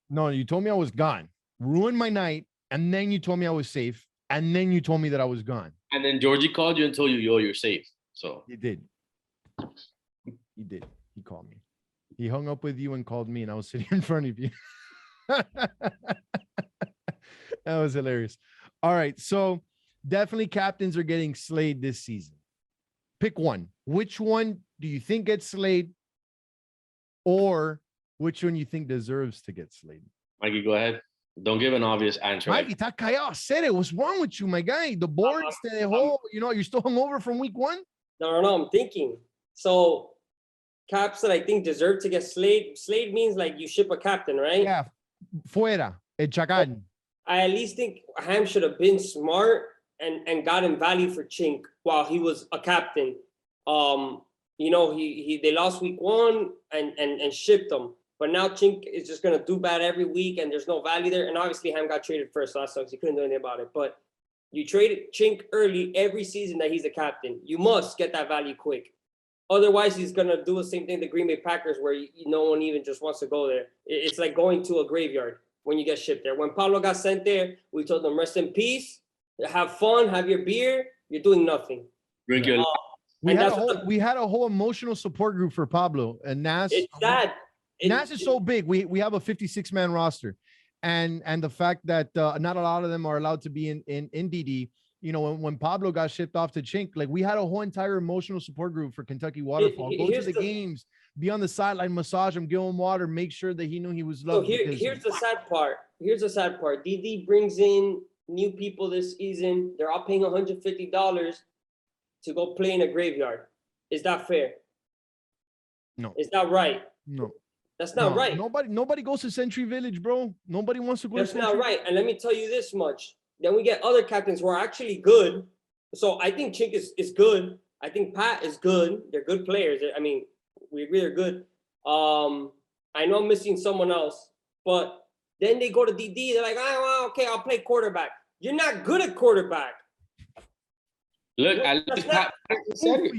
No, you told me I was gone. Ruined my night, and then you told me I was safe, and then you told me that I was gone. And then Georgie called you and told you, yo, you're safe. So he did. He called me. He hung up with you and called me, and I was sitting in front of you. That was hilarious. All right, so definitely captains are getting slayed this season. Pick one. Which one do you think gets slayed, or which one you think deserves to get slayed? Mikey, go ahead. Don't give an obvious answer. Mikey, I said it. What's wrong with you, my guy? The boards, the whole, you're still hungover from week 1? No, I'm thinking. So caps that I think deserve to get slayed. Slayed means like you ship a captain, right? Yeah. Fuera. El Chacal. I at least think Ham should have been smart and gotten value for Chink while he was a captain. They lost week 1 and shipped him. But now Chink is just gonna do bad every week, and there's no value there. And obviously Ham got traded first, so that sucks. He couldn't do anything about it. But you traded Chink early every season that he's a captain. You must get that value quick. Otherwise, he's gonna do the same thing the Green Bay Packers, where no one even just wants to go there. It's like going to a graveyard when you get shipped there. When Pablo got sent there, we told him, rest in peace, have fun, have your beer. You're doing nothing. Drink your. We had a whole emotional support group for Pablo and Nas. It's sad. Nas is so big. We have a 56-man roster, and the fact that not a lot of them are allowed to be in DD. When Pablo got shipped off to Chink, like, we had a whole entire emotional support group for Kentucky Waterfall. Go to the games, be on the sideline, massage him, give him water, make sure that he knew he was loved. So here's the sad part. DD brings in new people this season. They're all paying $150 to go play in a graveyard. Is that fair? No. Is that right? No. That's not right. Nobody goes to Century Village, bro. Nobody wants to go to Century. That's not right. And let me tell you this much. Then we get other captains who are actually good. So I think Chink is good. I think Pat is good. They're good players. I mean, we agree they're good. I know I'm missing someone else, but then they go to DD. They're like, okay, I'll play quarterback. You're not good at quarterback. Look, at least Pat said it.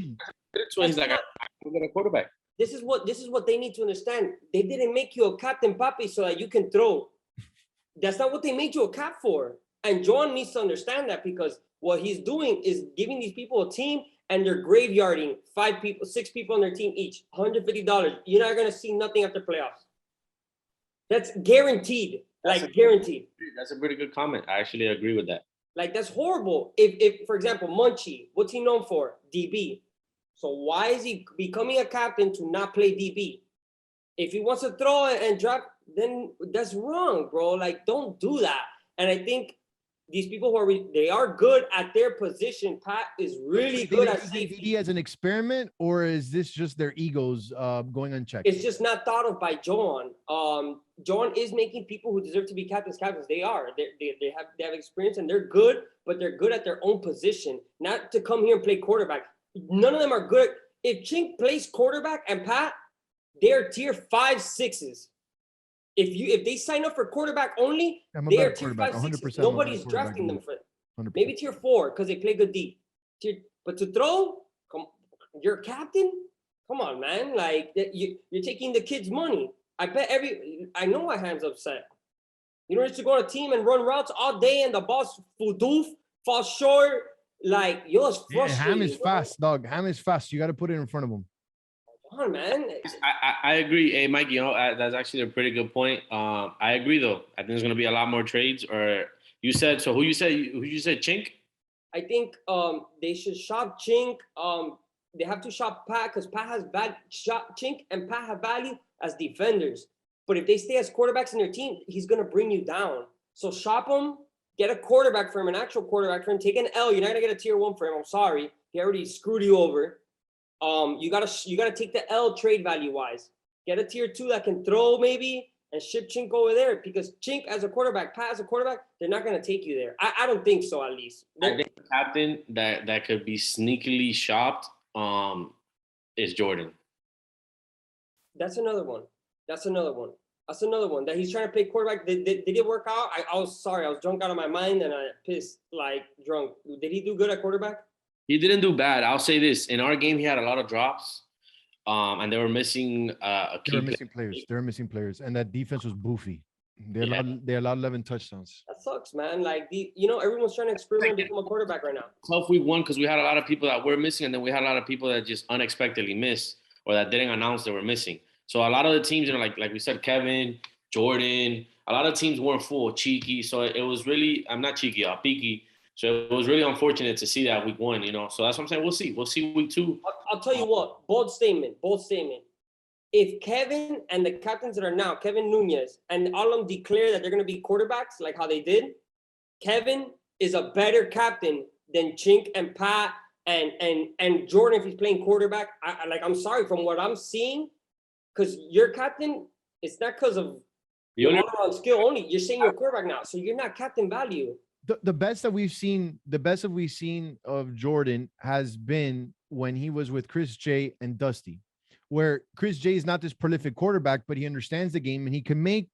He's like, I'm good at quarterback. This is what they need to understand. They didn't make you a captain, papi, so that you can throw. That's not what they made you a cap for. And John needs to understand that, because what he's doing is giving these people a team, and they're graveyarding 6 people on their team each, $150. You're not going to see nothing after playoffs. That's guaranteed. Guaranteed. That's a pretty good comment. I actually agree with that. Like, that's horrible. If for example, Munchie, what's he known for? DB. So why is he becoming a captain to not play DB? If he wants to throw and drop, then that's wrong, bro. Like, don't do that. And I think these people they are good at their position. Pat is really good at safety. As an experiment, or is this just their egos going unchecked? It's just not thought of by John. John is making people who deserve to be captains. They are. They have experience, and they're good, but they're good at their own position. Not to come here and play quarterback. None of them are good. If Chink plays quarterback and Pat, they're tier 5, 6s. if they sign up for quarterback only, I'm a they are better tier quarterback. 5, 6. 100%. Nobody's drafting them for 100%. maybe tier 4 because they play good D. But to throw, you're a captain. Come on, man. Like you're taking the kids' money. I bet I know why Ham's upset. You know, just to go on a team and run routes all day and the ball's doof, falls short. Like, yo, it's frustrating. Ham is fast, dog. Ham is fast. You got to put it in front of him. Come on, man. I agree. Hey, Mike, that's actually a pretty good point. I agree, though. I think there's going to be a lot more trades. Or you said, so who you said Chink? I think they should shop Chink. They have to shop Pat because Pat has Chink and Pat have value as defenders. But if they stay as quarterbacks in their team, he's going to bring you down. So shop him, get a quarterback for him, an actual quarterback for him. Take an L. You're not going to get a tier 1 for him. I'm sorry. He already screwed you over. You gotta take the L trade value wise. Get a tier 2 that can throw maybe and ship Chink over there because Chink as a quarterback, Pat as a quarterback, they're not going to take you there. I don't think so, at least. I think the captain that could be sneakily shopped is Jordan. That's another one that he's trying to play quarterback. Did it work out? I was sorry. I was drunk out of my mind and I pissed like drunk. Did he do good at quarterback? He didn't do bad. I'll say this. In our game, he had a lot of drops. And they were missing They were missing players. And that defense was boofy. They allowed 11 touchdowns. That sucks, man. Like, everyone's trying to experiment to become a quarterback right now. Tough week 1 because we had a lot of people that were missing, and then we had a lot of people that just unexpectedly missed or that didn't announce they were missing. So a lot of the teams, like we said, Kevin, Jordan, a lot of teams weren't full, Cheeky. So it was really, I'm not Cheeky, Peaky. So it was really unfortunate to see that week 1, So that's what I'm saying. We'll see. We'll see week 2. I'll tell you what. Bold statement. If Kevin and the captains that are now, Kevin Nunez, and all of them declare that they're going to be quarterbacks like how they did, Kevin is a better captain than Chink and Pat and Jordan if he's playing quarterback. I'm sorry, from what I'm seeing, because your captain, it's not because of your all-around skill only. You're saying you're a quarterback now, so you're not captain value. The best that we've seen of Jordan has been when he was with Chris J and Dusty, where Chris J is not this prolific quarterback, but he understands the game and he can make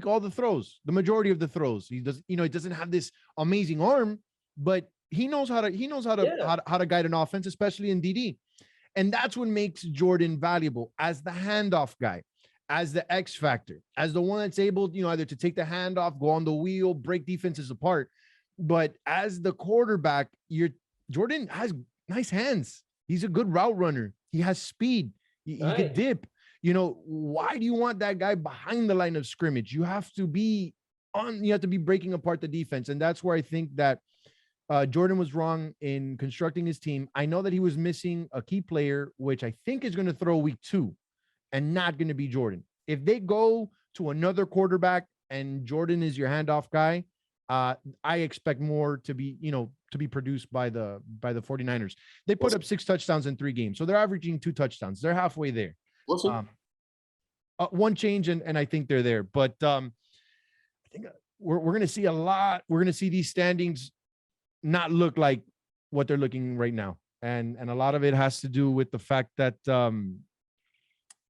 all the throws, the majority of the throws. He does, he doesn't have this amazing arm, but he knows how to guide an offense, especially in DD. And that's what makes Jordan valuable as the handoff guy, as the X factor, as the one that's able, either to take the handoff, go on the wheel, break defenses apart. But as the quarterback, Jordan has nice hands. He's a good route runner. He has speed. He can dip. Why do you want that guy behind the line of scrimmage? You have to be breaking apart the defense. And that's where I think that Jordan was wrong in constructing his team. I know that he was missing a key player, which I think is going to throw week 2 and not going to be Jordan. If they go to another quarterback and Jordan is your handoff guy, I expect more to be produced by the 49ers. They put up 6 touchdowns in 3 games. So they're averaging 2 touchdowns. They're halfway there. One change and I think they're there. But I think we're going to see a lot. We're going to see these standings not look like what they're looking right now. And a lot of it has to do with the fact that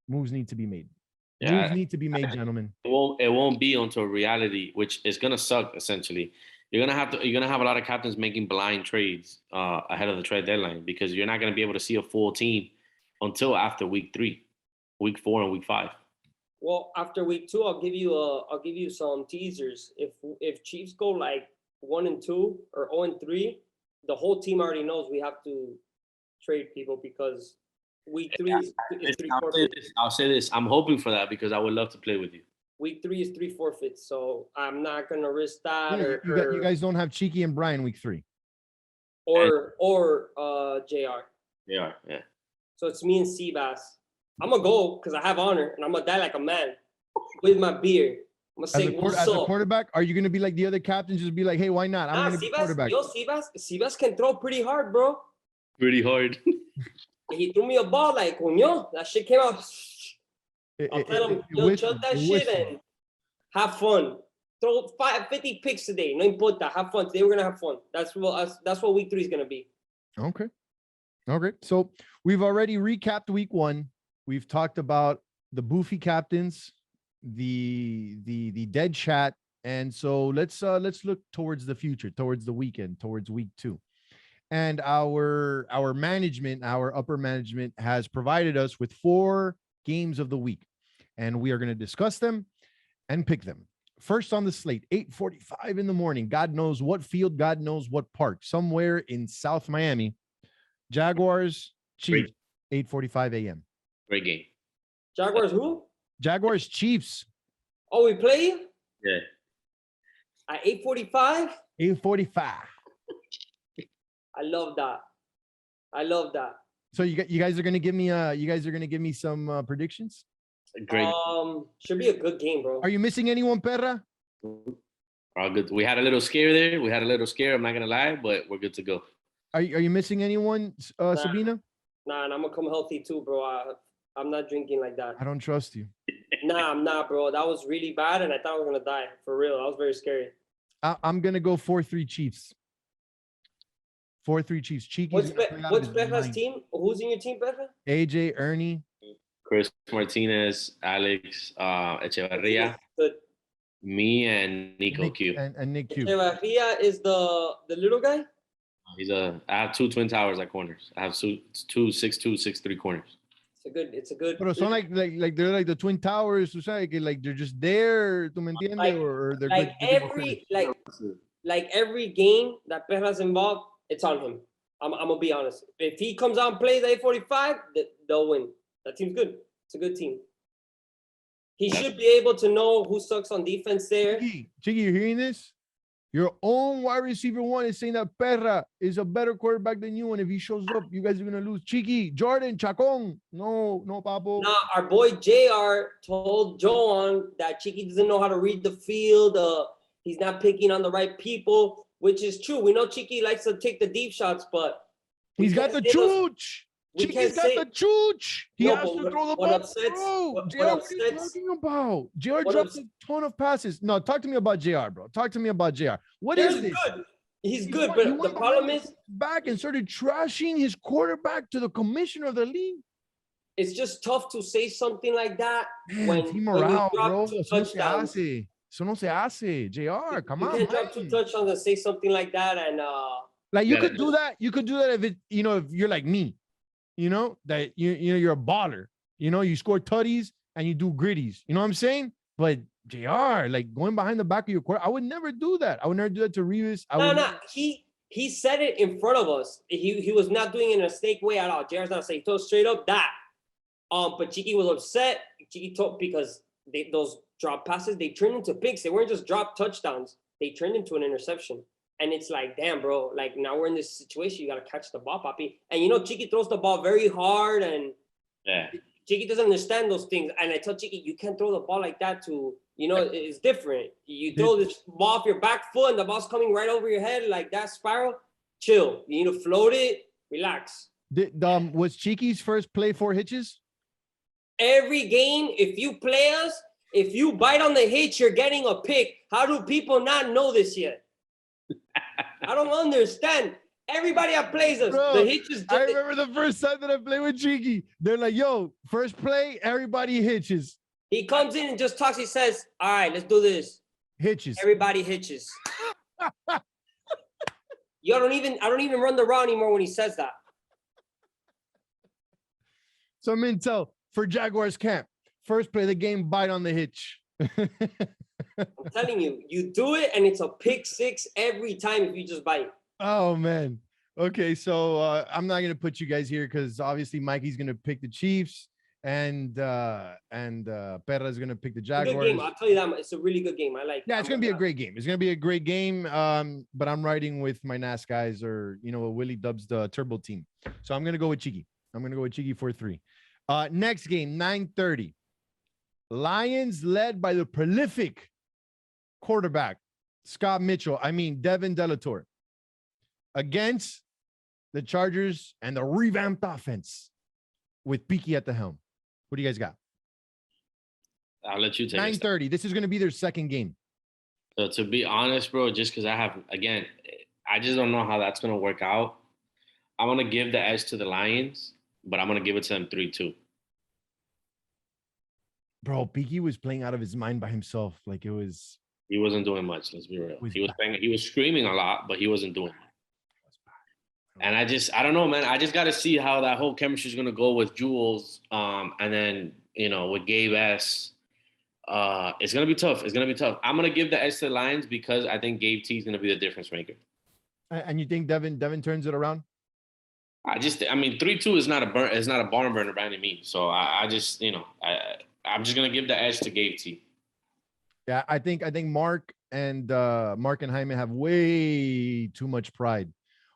moves need to be made. Yeah, moves need to be made, gentlemen. It won't be until reality, which is gonna suck. Essentially, you're gonna have a lot of captains making blind trades ahead of the trade deadline because you're not gonna be able to see a full team until after week 3, week 4, and week 5. Well, after week 2, I'll give you some teasers. If Chiefs go like 1-2 or 0-3, the whole team already knows we have to trade people because week 3 is 3 forfeits. I'll say this. I'm hoping for that because I would love to play with you. Week 3 is 3 forfeits, so I'm not gonna risk that. Yeah, you guys don't have Cheeky and Brian week 3, or JR. Yeah. So it's me and Seabass. I'm gonna go because I have honor, and I'm gonna die like a man with my beer. I'm gonna say as a quarterback, are you gonna be like the other captains? Just be like, hey, why not? I'm gonna be quarterback. Seabass can throw pretty hard, bro. Pretty hard. He threw me a ball like, coño, that shit came out. I'll tell him, chug that shit and have fun. Throw 50 picks today. No importa. Have fun. Today we're gonna have fun. That's what week 3 is gonna be. Okay. So we've already recapped week 1. We've talked about the boofy captains, the dead chat. And so let's look towards the future, towards the weekend, towards week 2. And our management, our upper management has provided us with 4 games of the week. And we are going to discuss them and pick them. First on the slate, 8:45 in the morning. God knows what field, God knows what park, somewhere in South Miami. Jaguars, Chiefs, 8:45 a.m. Great game. Jaguars who? Jaguars, Chiefs. Oh, we play Yeah. at 8:45. 8:45. I love that. I love that. So you guys are gonna give me some predictions. Great. Should be a good game, bro. Are you missing anyone, Perra? All good. We had a little scare there. I'm not gonna lie, but we're good to go. Are you missing anyone, Sabina? Nah, and I'm gonna come healthy too, bro. I'm not drinking like that. I don't trust you. Nah, I'm not, bro. That was really bad, and I thought I was gonna die for real. That was very scary. I'm gonna go 4-3 Chiefs. 4-3 Chiefs. Cheeky. What's Beja's team? Who's in your team, Beja? AJ, Ernie, Chris Martinez, Alex Echevarria, Good. me, and Nico Q. and Nick Q. Echevarria is the little guy. I have 2 twin towers at corners. I have 2 6'2", 6'3" corners. It's a good. But so like they're like the Twin Towers, like they're just there, ¿tú me entiendes? Or they're like every game that Peja's involved, it's on him. I'm gonna be honest. If he comes out and plays 8:45, they'll win. That team's good. It's a good team. He should be able to know who sucks on defense there. Chiqui, you hearing this? Your own wide receiver 1 is saying that Perra is a better quarterback than you, and if he shows up, you guys are gonna lose. Chiqui, Jordan, Chacon, no, papo. Nah, our boy JR told Joan that Chiqui doesn't know how to read the field. He's not picking on the right people, which is true. We know Chiqui likes to take the deep shots, but he's got the chooch. Chiqui's got the chooch. He has to throw the ball. What are you talking about? JR drops a ton of passes. No, talk to me about JR, bro. Talk to me about JR. What is this? Good. He's good, but the problem is back and started trashing his quarterback to the commissioner of the league. It's just tough to say something like that. Man, when team morale, bro. Eso no se hace. JR, come on. You can't drop 2 touchdowns and say something like that, and like you could do that. You could do that if if you're like me. That you're a baller. You score tutties and you do gritties. You know what I'm saying? But JR, like going behind the back of your court, I would never do that. I would never do that to Revis. No. He said it in front of us. He was not doing it in a snake way at all. JR's not saying. He told straight up that. But Chiqui was upset. Chiqui told because those drop passes, they turned into picks. They weren't just drop touchdowns. They turned into an interception. And it's like, damn, bro, like now we're in this situation. You got to catch the ball, Papi. And Chiqui throws the ball very hard. And Chiqui doesn't understand those things. And I tell Chiqui, you can't throw the ball like that to, it's different. You throw this ball off your back foot and the ball's coming right over your head like that spiral. Chill. You need to float it. Relax. Was Chiqui's first play 4 hitches? Every game, if you play us, if you bite on the hitch, you're getting a pick. How do people not know this yet? I don't understand. Everybody that plays us, Bro, the hitches. I remember the first time that I played with Cheeky. They're like, yo, first play, everybody hitches. He comes in and just talks. He says, all right, let's do this. Hitches. Everybody hitches. I don't even run the route anymore when he says that. So Mintel, for Jaguars camp, first play of the game, bite on the hitch. I'm telling you, you do it and it's a pick 6 every time if you just bite. Oh man. Okay, so I'm not gonna put you guys here because obviously Mikey's gonna pick the Chiefs and Perra's gonna pick the Jaguars. Good game. I'll tell you that it's a really good game. I like. Yeah, it's gonna be a great game. It's gonna be a great game. But I'm riding with my NAS guys, or what Willie dubs the Turbo team. So I'm gonna go with Cheeky. I'm gonna go with Cheeky 4-3. Next game, 9:30. Lions led by the prolific quarterback, Devin Delator, against the Chargers and the revamped offense with Peaky at the helm. What do you guys got? I'll let you take 9:30. This is going to be their second game. So to be honest, bro, just because I just don't know how that's going to work out. I'm going to give the edge to the Lions, but I'm going to give it to them 3-2. Bro, Piki was playing out of his mind by himself. Like it was. He wasn't doing much. Let's be real. Was He was bad. playing. He was screaming a lot, but he wasn't doing much. And I don't know, man. I just got to see how that whole chemistry is gonna go with Jules, and then with Gabe S. It's gonna be tough. It's gonna be tough. I'm gonna give the edge to the Lions because I think Gabe T is gonna be the difference maker. And you think Devin turns it around? I mean, 3-2 is not a barn burner by any means. So I'm just gonna give the edge to Gabe T. Yeah, I think Mark and Jaime have way too much pride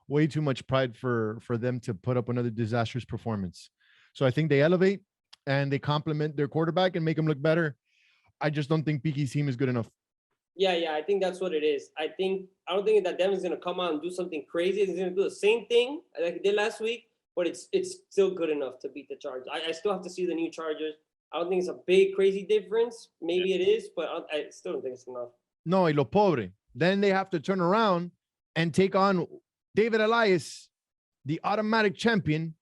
for them to put up another disastrous performance. So I think they elevate and they complement their quarterback and make him look better. I just don't think Piki's team is good enough. Yeah, I think that's what it is. I don't think that Devin's gonna come out and do something crazy. He's gonna do the same thing like he did last week, but it's still good enough to beat the Chargers. I still have to see the new Chargers. I don't think it's a big crazy difference. Maybe it is, but I still don't think it's enough. No, y lo pobre. Then they have to turn around and take on David Elias, the automatic champion,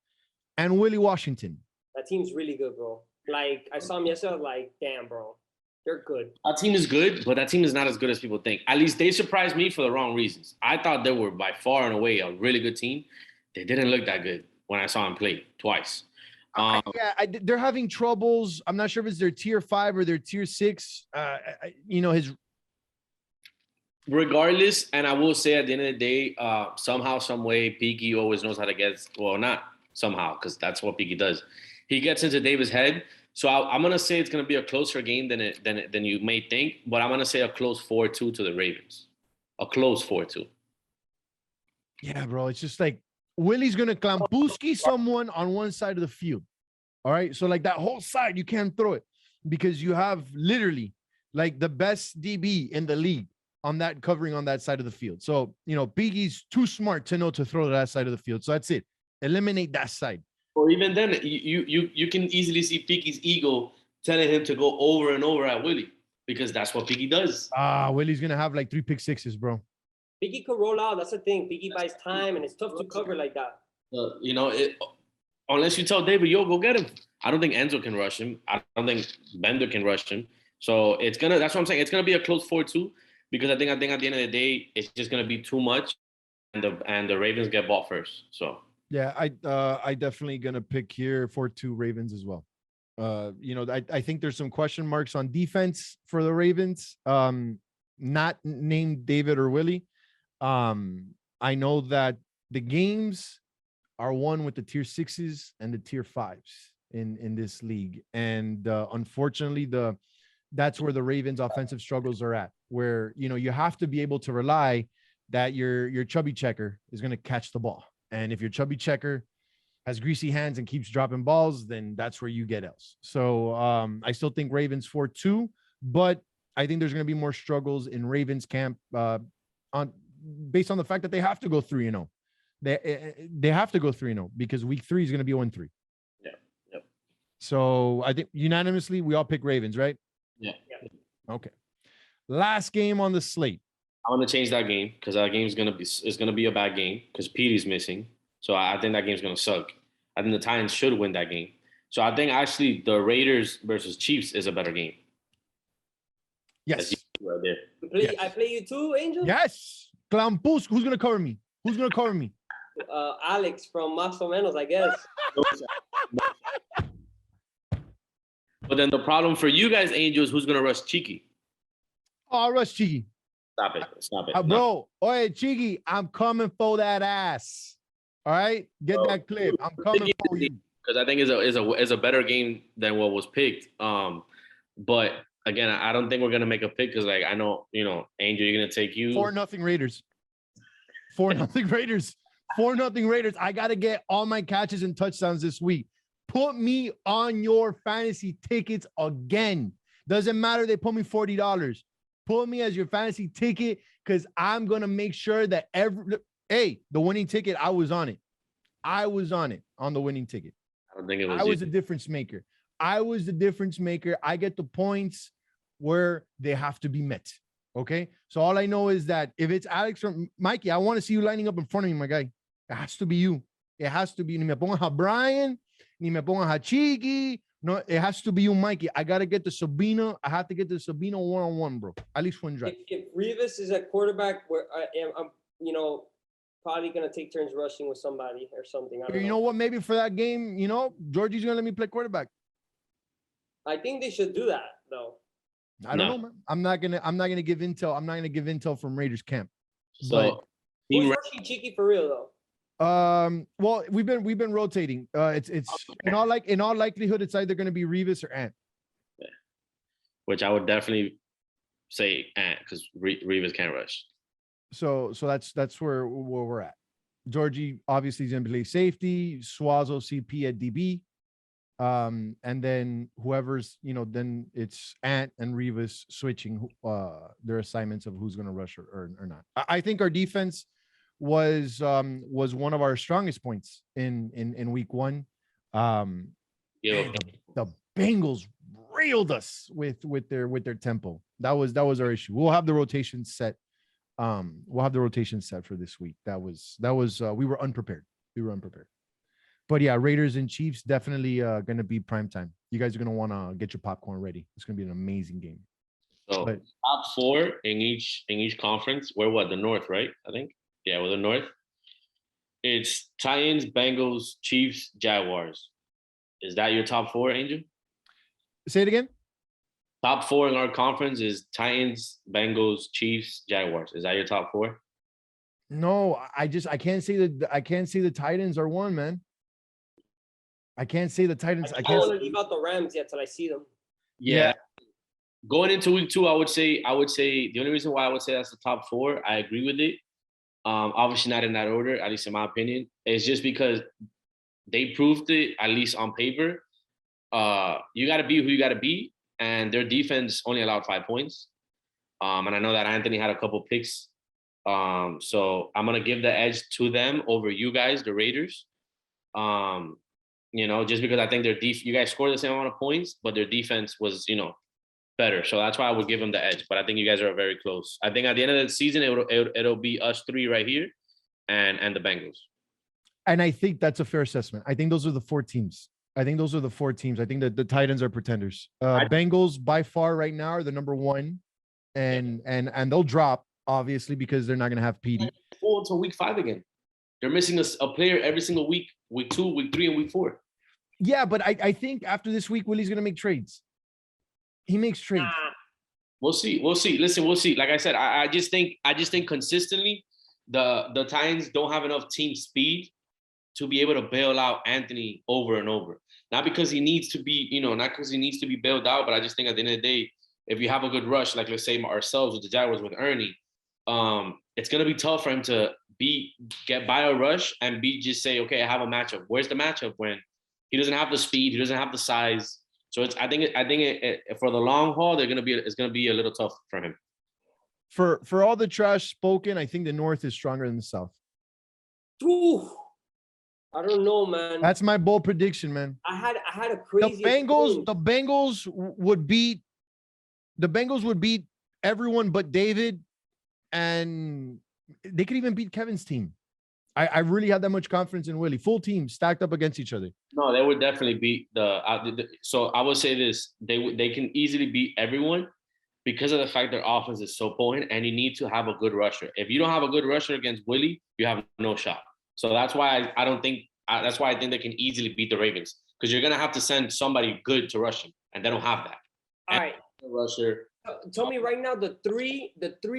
and Willie Washington. That team's really good, bro. Like I saw him yesterday, I was like, damn, bro. They're good. Our team is good, but that team is not as good as people think. At least they surprised me for the wrong reasons. I thought they were by far and away a really good team. They didn't look that good when I saw them play twice. They're having troubles. I'm not sure if it's their tier 5 or their tier 6. Regardless, and I will say at the end of the day, somehow, some way, Piki always knows how to get. Well, not somehow, because that's what Piki does. He gets into Davis' head. So I'm gonna say it's gonna be a closer game than you may think, but I'm gonna say a close 4-2 to the Ravens. A close 4-2. Yeah, bro. It's just like Willie's gonna Klampuski someone on one side of the field. All right. So like that whole side, you can't throw it because you have literally like the best DB in the league on that covering on that side of the field. So Biggie's too smart to know to throw to that side of the field. So that's it. Eliminate that side. Or even then, you can easily see Piki's ego telling him to go over and over at Willie because that's what Piki does. Willie's gonna have like 3 pick sixes, bro. Piki could roll out. That's the thing. Piki buys time, and it's tough to cover like that. Unless you tell David, yo, go get him. I don't think Enzo can rush him. I don't think Bender can rush him. So that's what I'm saying. It's gonna be a close 4-2 because I think at the end of the day, it's just gonna be too much, and the Ravens get bought first. So. Yeah, I definitely gonna pick here 4-2 Ravens as well. I think there's some question marks on defense for the Ravens. Not named David or Willie. I know that the games are won with the tier 6s and the tier 5s in this league, and unfortunately, that's where the Ravens' offensive struggles are at. Where you have to be able to rely that your chubby checker is going to catch the ball. And if your chubby checker has greasy hands and keeps dropping balls, then that's where you get else. So I still think Ravens 4-2, but I think there's going to be more struggles in Ravens camp based on the fact that they have to go 3-0. They have to go 3-0 because week 3 is going to be 1-3. Yeah. Yep. So I think unanimously we all pick Ravens, right? Yeah. Okay. Last game on the slate. I want to change that game because that game is gonna be a bad game because Petey's missing. So I think that game's gonna suck. I think the Titans should win that game. So I think actually the Raiders versus Chiefs is a better game. Yes. Right there. Yes. I play you too, Angel? Yes. Klampus, who's gonna cover me? Alex from Más o Menos, I guess. But then the problem for you guys, Angels, who's gonna rush Cheeky? Oh, I'll rush Cheeky. Stop it. Bro, oye, Cheeky, I'm coming for that ass. All right? Get that clip. I'm coming for you. Because I think it's a better game than what was picked. But again, I don't think we're gonna make a pick because I know, Angel, you're gonna take you 4-0 Raiders. 4-0 Raiders. 4-0 Raiders. I gotta get all my catches and touchdowns this week. Put me on your fantasy tickets again. Doesn't matter. They put me $40. Put me as your fantasy ticket because I'm going to make sure that the winning ticket, I was on it. On the winning ticket. I don't think it was. I was the difference maker. I get the points where they have to be met. Okay. So all I know is that if it's Alex or Mikey, I want to see you lining up in front of me, my guy. It has to be you. It has to be. Ni me pongas a Brian, ni me pongas a Cheeky, No, it has to be you, Mikey. I gotta get the Sabina. I have to get the Sabina one-on-one, bro. At least one drive. If Rivas is at quarterback, where I'm, probably gonna take turns rushing with somebody or something. I don't You know what? Maybe for that game, Georgie's gonna let me play quarterback. I think they should do that though. I don't know, man. I'm not gonna give intel. I'm not gonna give intel from Raiders camp. So who's rushing Cheeky for real though? Well, we've been rotating. It's in all likelihood, it's either gonna be Rivas or Ant. Yeah. Which I would definitely say Ant because Rivas can't rush. So that's where we're at. Georgie obviously is gonna play safety. Suazo CP at DB. And then whoever's, then it's Ant and Rivas switching their assignments of who's going to rush or not. I think our defense was one of our strongest points in week one. Yeah. The Bengals railed us with their tempo. That was our issue. We'll have the rotation set. We'll have the rotation set for this week. That was we were unprepared. But yeah, Raiders and Chiefs definitely going to be prime time. You guys are going to want to get your popcorn ready. It's going to be an amazing game. So top four in each conference. We're what, the North, right? I think. Yeah, we're the North. It's Titans, Bengals, Chiefs, Jaguars. Is that your top four, Angel? Say it again. Top four in our conference is Titans, Bengals, Chiefs, Jaguars. Is that your top four? No, I can't say the Titans are one, man. I can't say the Titans. I can't want to leave out the Rams yet till I see them. Yeah. Going into week two, I would say the only reason why I would say that's the top four, I agree with it. Obviously not in that order, at least in my opinion. It's just because they proved it, at least on paper. You got to be who you got to be, and their defense only allowed 5 points. And I know that Anthony had a couple picks. So I'm gonna give the edge to them over you guys, the Raiders. Just because I think you guys scored the same amount of points, but their defense was, better. So that's why I would give them the edge. But I think you guys are very close. I think at the end of the season, it'll be us three right here and the Bengals. And I think that's a fair assessment. I think those are the four teams. I think that the Titans are pretenders. Bengals by far right now are the number one, and they'll drop obviously because they're not going to have PD. Until week 5 again. They're missing a player every single week, week 2, week 3, and week 4. Yeah, but I think after this week, Willie's going to make trades. He makes trades. We'll see. Listen, we'll see. Like I said, I just think consistently the Titans don't have enough team speed to be able to bail out Anthony over and over. Not because he needs to be, not because he needs to be bailed out, but I just think at the end of the day, if you have a good rush, like let's say ourselves with the Jaguars with Ernie, it's going to be tough for him to get by a rush and just say, okay, I have a matchup. Where's the matchup when he doesn't have the speed, he doesn't have the size? So I think for the long haul, it's going to be a little tough for him. For all the trash spoken, I think the North is stronger than the South. Ooh, I don't know, man. That's my bold prediction, man. I had a crazy. The Bengals would beat everyone but David, and they could even beat Kevin's team. I really had that much confidence in Willie. Full team stacked up against each other. No, they would definitely beat so I would say this: they can easily beat everyone because of the fact their offense is so potent, and you need to have a good rusher. If you don't have a good rusher against Willie, you have no shot. So that's why I think they can easily beat the Ravens, because you're gonna have to send somebody good to rush him, and they don't have that. All right, rusher. Tell me right now the three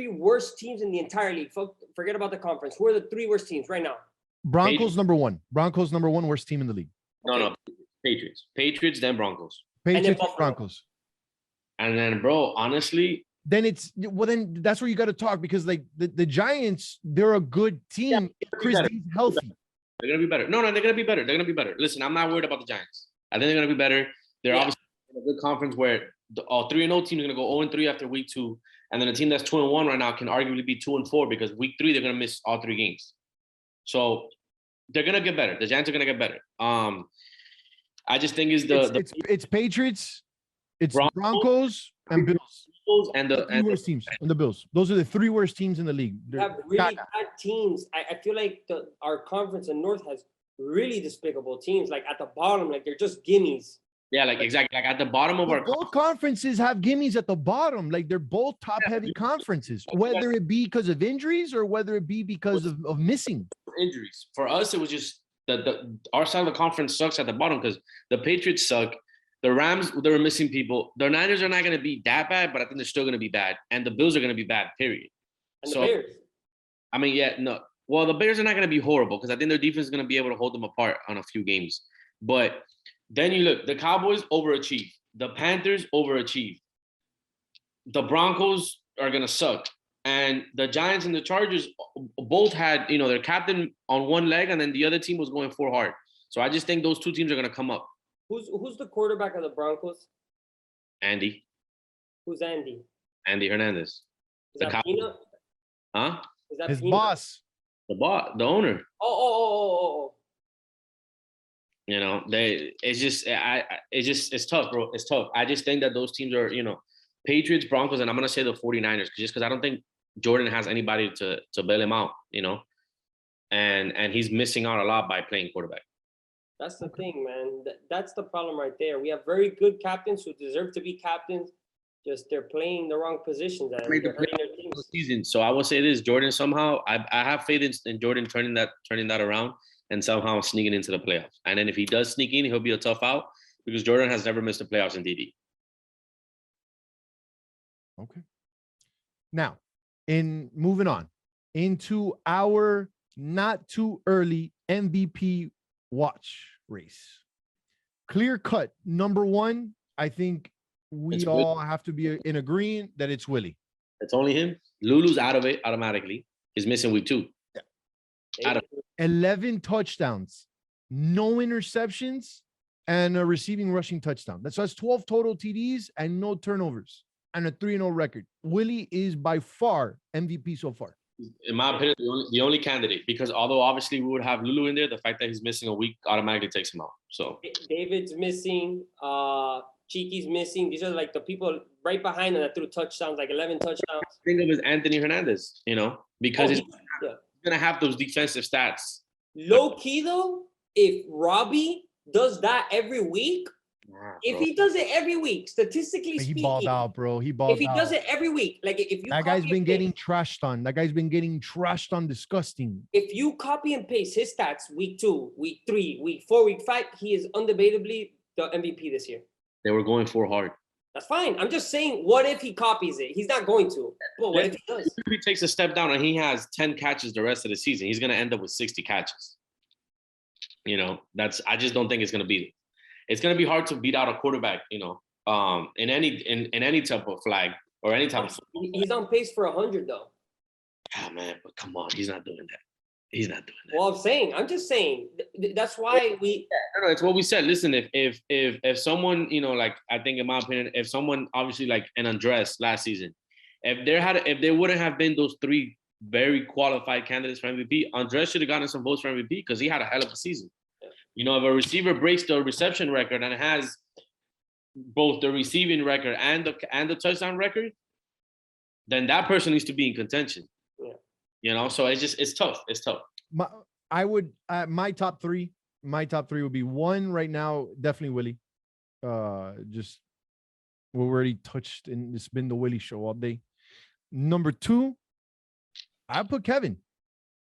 worst teams in the entire league. Forget about the conference. Who are the 3 worst teams right now? Broncos number 1. Broncos number 1 worst team in the league. No, Patriots, then Broncos. Patriots, and Broncos. And then, bro, honestly, then that's where you got to talk, because like the Giants, they're a good team. Yeah, if Chris D's healthy. They're gonna be better. No, they're gonna be better. They're gonna be better. Listen, I'm not worried about the Giants. I think they're gonna be better. They're obviously in a good conference where the 3-0 team is gonna go 0-3 after week 2, and then a team that's 2-1 right now can arguably be 2-4 because week 3 they're gonna miss all 3 games. So they're gonna get better. The Giants are gonna get better. I just think it's Patriots, it's Broncos and Bills. And the worst teams and the Bills. Those are the 3 worst teams in the league. They have really bad teams. I feel like our conference in North has really despicable teams. Like at the bottom, like they're just gimmies. Yeah, like exactly. Like at the bottom of our Both conferences have gimmies at the bottom. Like they're both top-heavy conferences, whether it be because of injuries or whether it be because of missing injuries. For us, it was just our side of the conference sucks at the bottom because the Patriots suck. The Rams, they were missing people. The Niners are not going to be that bad, but I think they're still going to be bad. And the Bills are going to be bad, period. And the Bears. I mean, yeah, no. Well, the Bears are not going to be horrible because I think their defense is going to be able to hold them apart on a few games. But then you look, the Cowboys overachieve. The Panthers overachieve. The Broncos are going to suck. And the Giants and the Chargers both had, their captain on one leg, and then the other team was going 4 hard. So I just think those two teams are going to come up. Who's the quarterback of the Broncos? Andy. Who's Andy? Andy Hernandez. Is that Peanut? Huh? Is that his Peanut? boss. The owner. Oh. It's tough, bro. It's tough. I just think that those teams are, Patriots, Broncos, and I'm going to say the 49ers, just because I don't think Jordan has anybody to bail him out, and he's missing out a lot by playing quarterback. That's the thing, man. That's the problem right there. We have very good captains who deserve to be captains. Just they're playing the wrong positions and they're hurting their teams. Season. So I will say this: Jordan somehow, I have faith in Jordan turning that around and somehow sneaking into the playoffs. And then if he does sneak in, he'll be a tough out because Jordan has never missed the playoffs in DD. Okay. Now, in moving on into our not too early MVP watch race. Clear cut number 1. I think we all have to be in agreement that it's Willie. It's only him. Lulu's out of it automatically. He's missing week 2. Yeah. Out of 11 touchdowns, no interceptions, and a receiving rushing touchdown. That's 12 total TDs and no turnovers and a 3-0 record. Willie is by far MVP so far. In my opinion, the only candidate, because although obviously we would have Lulu in there, the fact that he's missing a week automatically takes him out. So David's missing, Cheeky's missing. These are like the people right behind him that threw touchdowns, like 11 touchdowns. Think of it as Anthony Hernandez, because he's gonna have those defensive stats. Low key though, if Robbie does that every week, if he does it every week, statistically speaking, he balled out, bro. He balled out. If he does it every week, like if you that guy's been getting trashed on. That guy's been getting trashed on. Disgusting. If you copy and paste his stats, week 2, week 3, week 4, week 5, he is undebatably the MVP this year. They were going 4 hard. That's fine. I'm just saying, what if he copies it? He's not going to. But what if he does? If he takes a step down and he has 10 catches the rest of the season, he's gonna end up with 60 catches. I just don't think it's gonna be. It's going to be hard to beat out a quarterback, in any type of flag or any type of. He's on pace for 100 though. Ah, man, but come on, he's not doing that. He's not doing that. Well, I'm just saying. That's why we. No, it's what we said. Listen, if someone, I think in my opinion, if someone obviously like an Andres last season, if there wouldn't have been those 3 very qualified candidates for MVP, Andres should have gotten some votes for MVP because he had a hell of a season. If a receiver breaks the reception record and has both the receiving record and the touchdown record, then that person needs to be in contention. Yeah. So it's tough. It's tough. My top three would be 1 right now, definitely Willie. Just we already touched, and it's been the Willie show all day. Number 2, I put Kevin.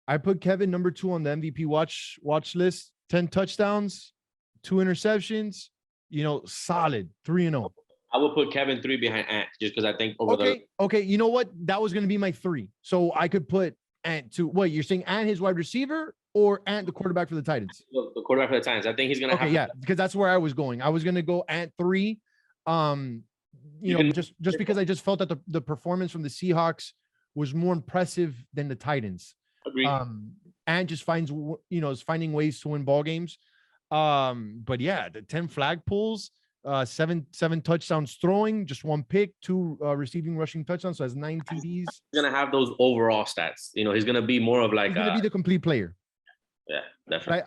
Number 2 on the MVP watch list. 10 touchdowns, 2 interceptions, solid 3-0. I would put Kevin 3 behind Ant just because I think Okay. You know what? That was going to be my 3. So I could put Ant 2. What, you're saying Ant his wide receiver or Ant the quarterback for the Titans? The quarterback for the Titans. I think he's going to have because that's where I was going. I was going to go Ant 3. Just because I just felt that the performance from the Seahawks was more impressive than the Titans. Agreed. And just is finding ways to win ball games. But yeah, the 10 flag pulls, 7 touchdowns throwing, just 1 pick, 2 receiving rushing touchdowns. So has 9 TDs. He's gonna have those overall stats. He's gonna be more of like he's gonna be the complete player. Yeah, definitely.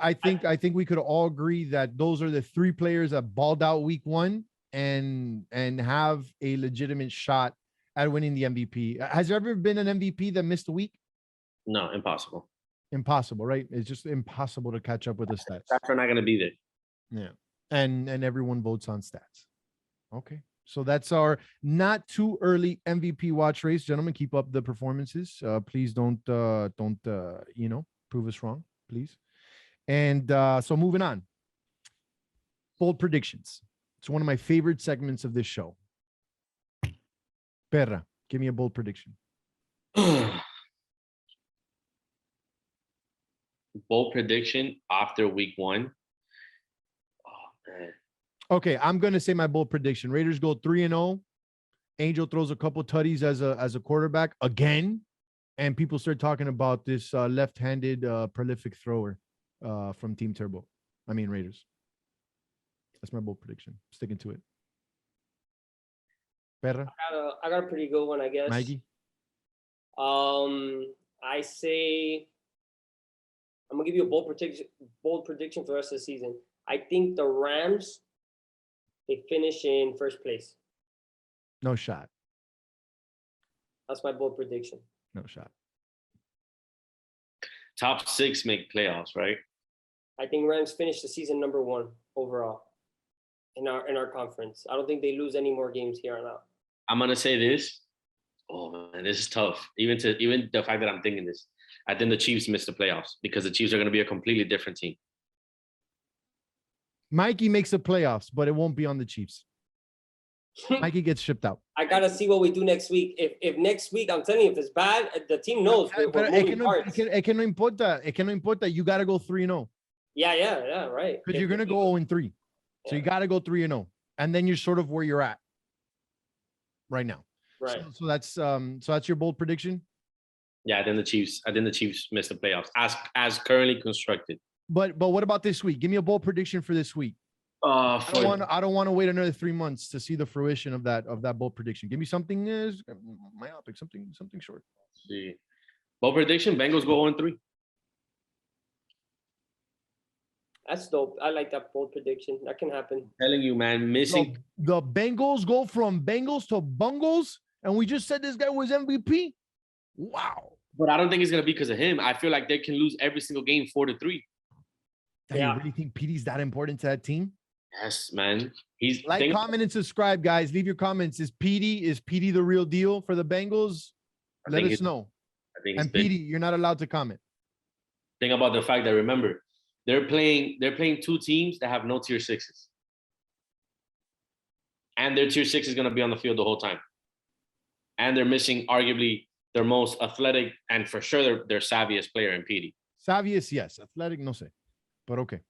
I think we could all agree that those are the 3 players that balled out week 1 and have a legitimate shot at winning the MVP. Has there ever been an MVP that missed a week? No, impossible, right? It's just impossible to catch up with the stats. Stats are not going to be there. Yeah. and everyone votes on stats. Okay. So that's our not too early MVP watch race, gentlemen. Keep up the performances. Please don't prove us wrong, please. And so moving on. Bold predictions. It's one of my favorite segments of this show. Perra, give me a bold prediction. Bold prediction after week 1. Oh man. Okay, I'm gonna say my bold prediction. Raiders go 3-0. Angel throws a couple tutties as a quarterback again, and people start talking about this left-handed prolific thrower from Team Turbo. I mean Raiders. That's my bold prediction. Sticking to it. Perra, I got a pretty good one, I guess. Mikey. I say I'm gonna give you a bold prediction for the rest of the season. I think the Rams, they finish in first place. No shot. That's my bold prediction. No shot. Top 6 make playoffs, right? I think Rams finish the season number 1 overall in our conference. I don't think they lose any more games here on out. I'm gonna say this. Oh man, this is tough. Even the fact that I'm thinking this, I think the Chiefs miss the playoffs because the Chiefs are gonna be a completely different team. Mikey makes the playoffs, but it won't be on the Chiefs. Mikey gets shipped out. I gotta see what we do next week. If next week, I'm telling you, if it's bad, the team knows. Es que no importa. You got to go 3-0. Yeah, right. Because you're going to go 0-3. So you got to go 3-0. And then you're sort of where you're at right now. Right. So that's your bold prediction? Yeah, I think the Chiefs miss the playoffs as currently constructed. But what about this week? Give me a bold prediction for this week. I don't want to wait another 3 months to see the fruition of that bold prediction. Give me something myopic, something short. Let's see. Bold prediction: Bengals go 0-3. That's dope. I like that bold prediction. That can happen. I'm telling you, man, missing the Bengals go from Bengals to Bungles, and we just said this guy was MVP. Wow. But I don't think it's gonna be because of him. I feel like they can lose every single game 4-3. Do you really think Petey's that important to that team? Yes, man. He's comment, and subscribe, guys. Leave your comments. Is Petey the real deal for the Bengals? Let us know. I think and Petey, you're not allowed to comment. Think about the fact that, remember, they're playing 2 teams that have no tier 6s. And their tier 6 is going to be on the field the whole time. And they're missing arguably their most athletic and for sure their savviest player in Petey. Savviest, yes. Athletic, no sé. But okay.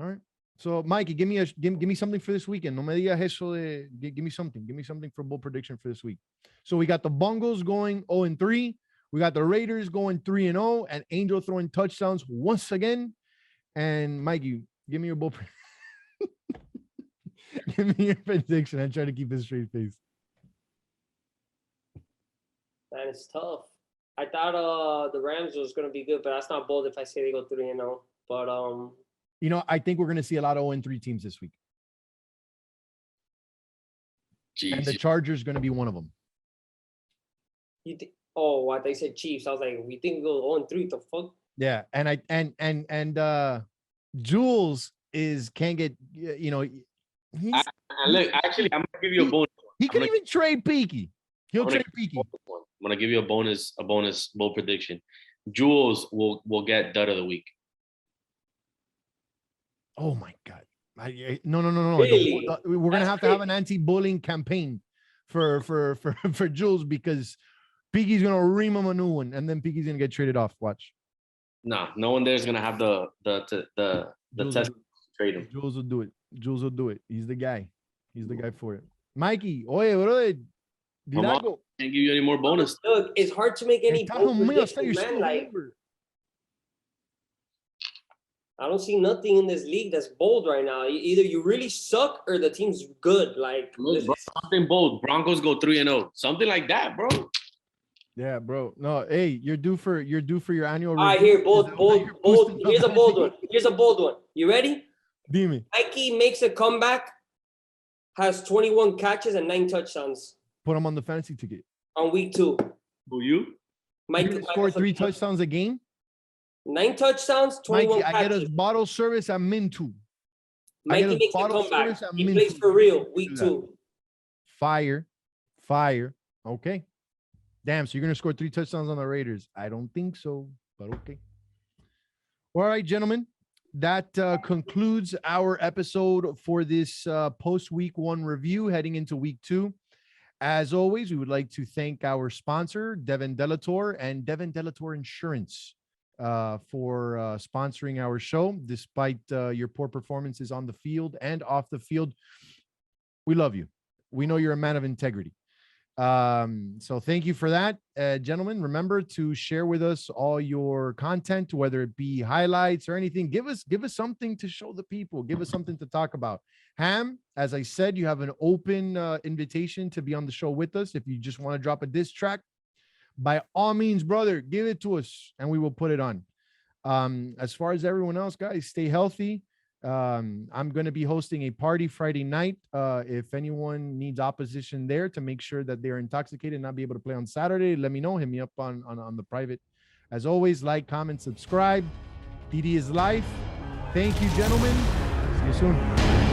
All right. So, Mikey, give me something for this weekend. No me digas eso de, give me something. Give me something for bold prediction for this week. So we got the Bungles going 0-3. We got the Raiders going 3-0, and Angel throwing touchdowns once again. And Mikey, give me your bold give me your prediction. I'm trying to keep a straight face. Man, it's tough. I thought the Rams was gonna be good, but that's not bold if I say they go 3-0. But I think we're going to see a lot of 0-3 teams this week. Jeez. And the Chargers going to be one of them. What they said Chiefs. I was like, we think we go 0-3. The fuck? Yeah, and Jules can't get look, actually, I'm gonna give you a bonus. He could even trade Peaky. He'll trade Peaky. I'm gonna give you a bonus bold prediction. Jules will get dud of the week. Oh my God. No. Really? We're going to have an anti-bullying campaign for Jules, because Peaky's going to ream him a new one, and then Peaky's going to get traded off. Watch. No one there's going to have the test to trade him. Jules will do it. He's the guy. He's the guy for it. Mikey, oye, brother. Can't give you any more bonus. Look, it's hard to make any bold predictions, man. Like, I don't see nothing in this league that's bold right now. Either you really suck or the team's good. Like, look, bro, something bold. Broncos go 3-0. Something like that, bro. Yeah, bro. No, hey, you're due for your annual. All right, here, bold. Here's a bold one. You ready? Dime. Mikey makes a comeback, has 21 catches and 9 touchdowns. Put him on the fantasy ticket. On week 2. Who, you? Mikey scored 3 touchdowns a game. 9 touchdowns, 21 Mikey, catches. I get a bottle service at Mintu. I get Mikey a makes a bottle comeback. service, I'm He into plays for real week do that. 2. Fire. Okay. Damn, so you're going to score 3 touchdowns on the Raiders. I don't think so, but okay. All right, gentlemen. That concludes our episode for this post-week 1 review heading into week 2. As always, we would like to thank our sponsor, Devin Delator and Devin Delator Insurance for sponsoring our show. Despite your poor performances on the field and off the field, we love you. We know you're a man of integrity. So thank you for that, gentlemen. Remember to share with us all your content, whether it be highlights or anything. Give us something to show the people. Give us something to talk about. Ham, as I said, you have an open invitation to be on the show with us. If you just want to drop a diss track, by all means, brother, give it to us and we will put it on. As far as everyone else, guys, stay healthy. I'm going to be hosting a party Friday night. If anyone needs opposition there to make sure that they're intoxicated and not be able to play on Saturday, let me know. Hit me up on the private. As always, like, comment, subscribe. DD is life. Thank you, gentlemen. See you soon.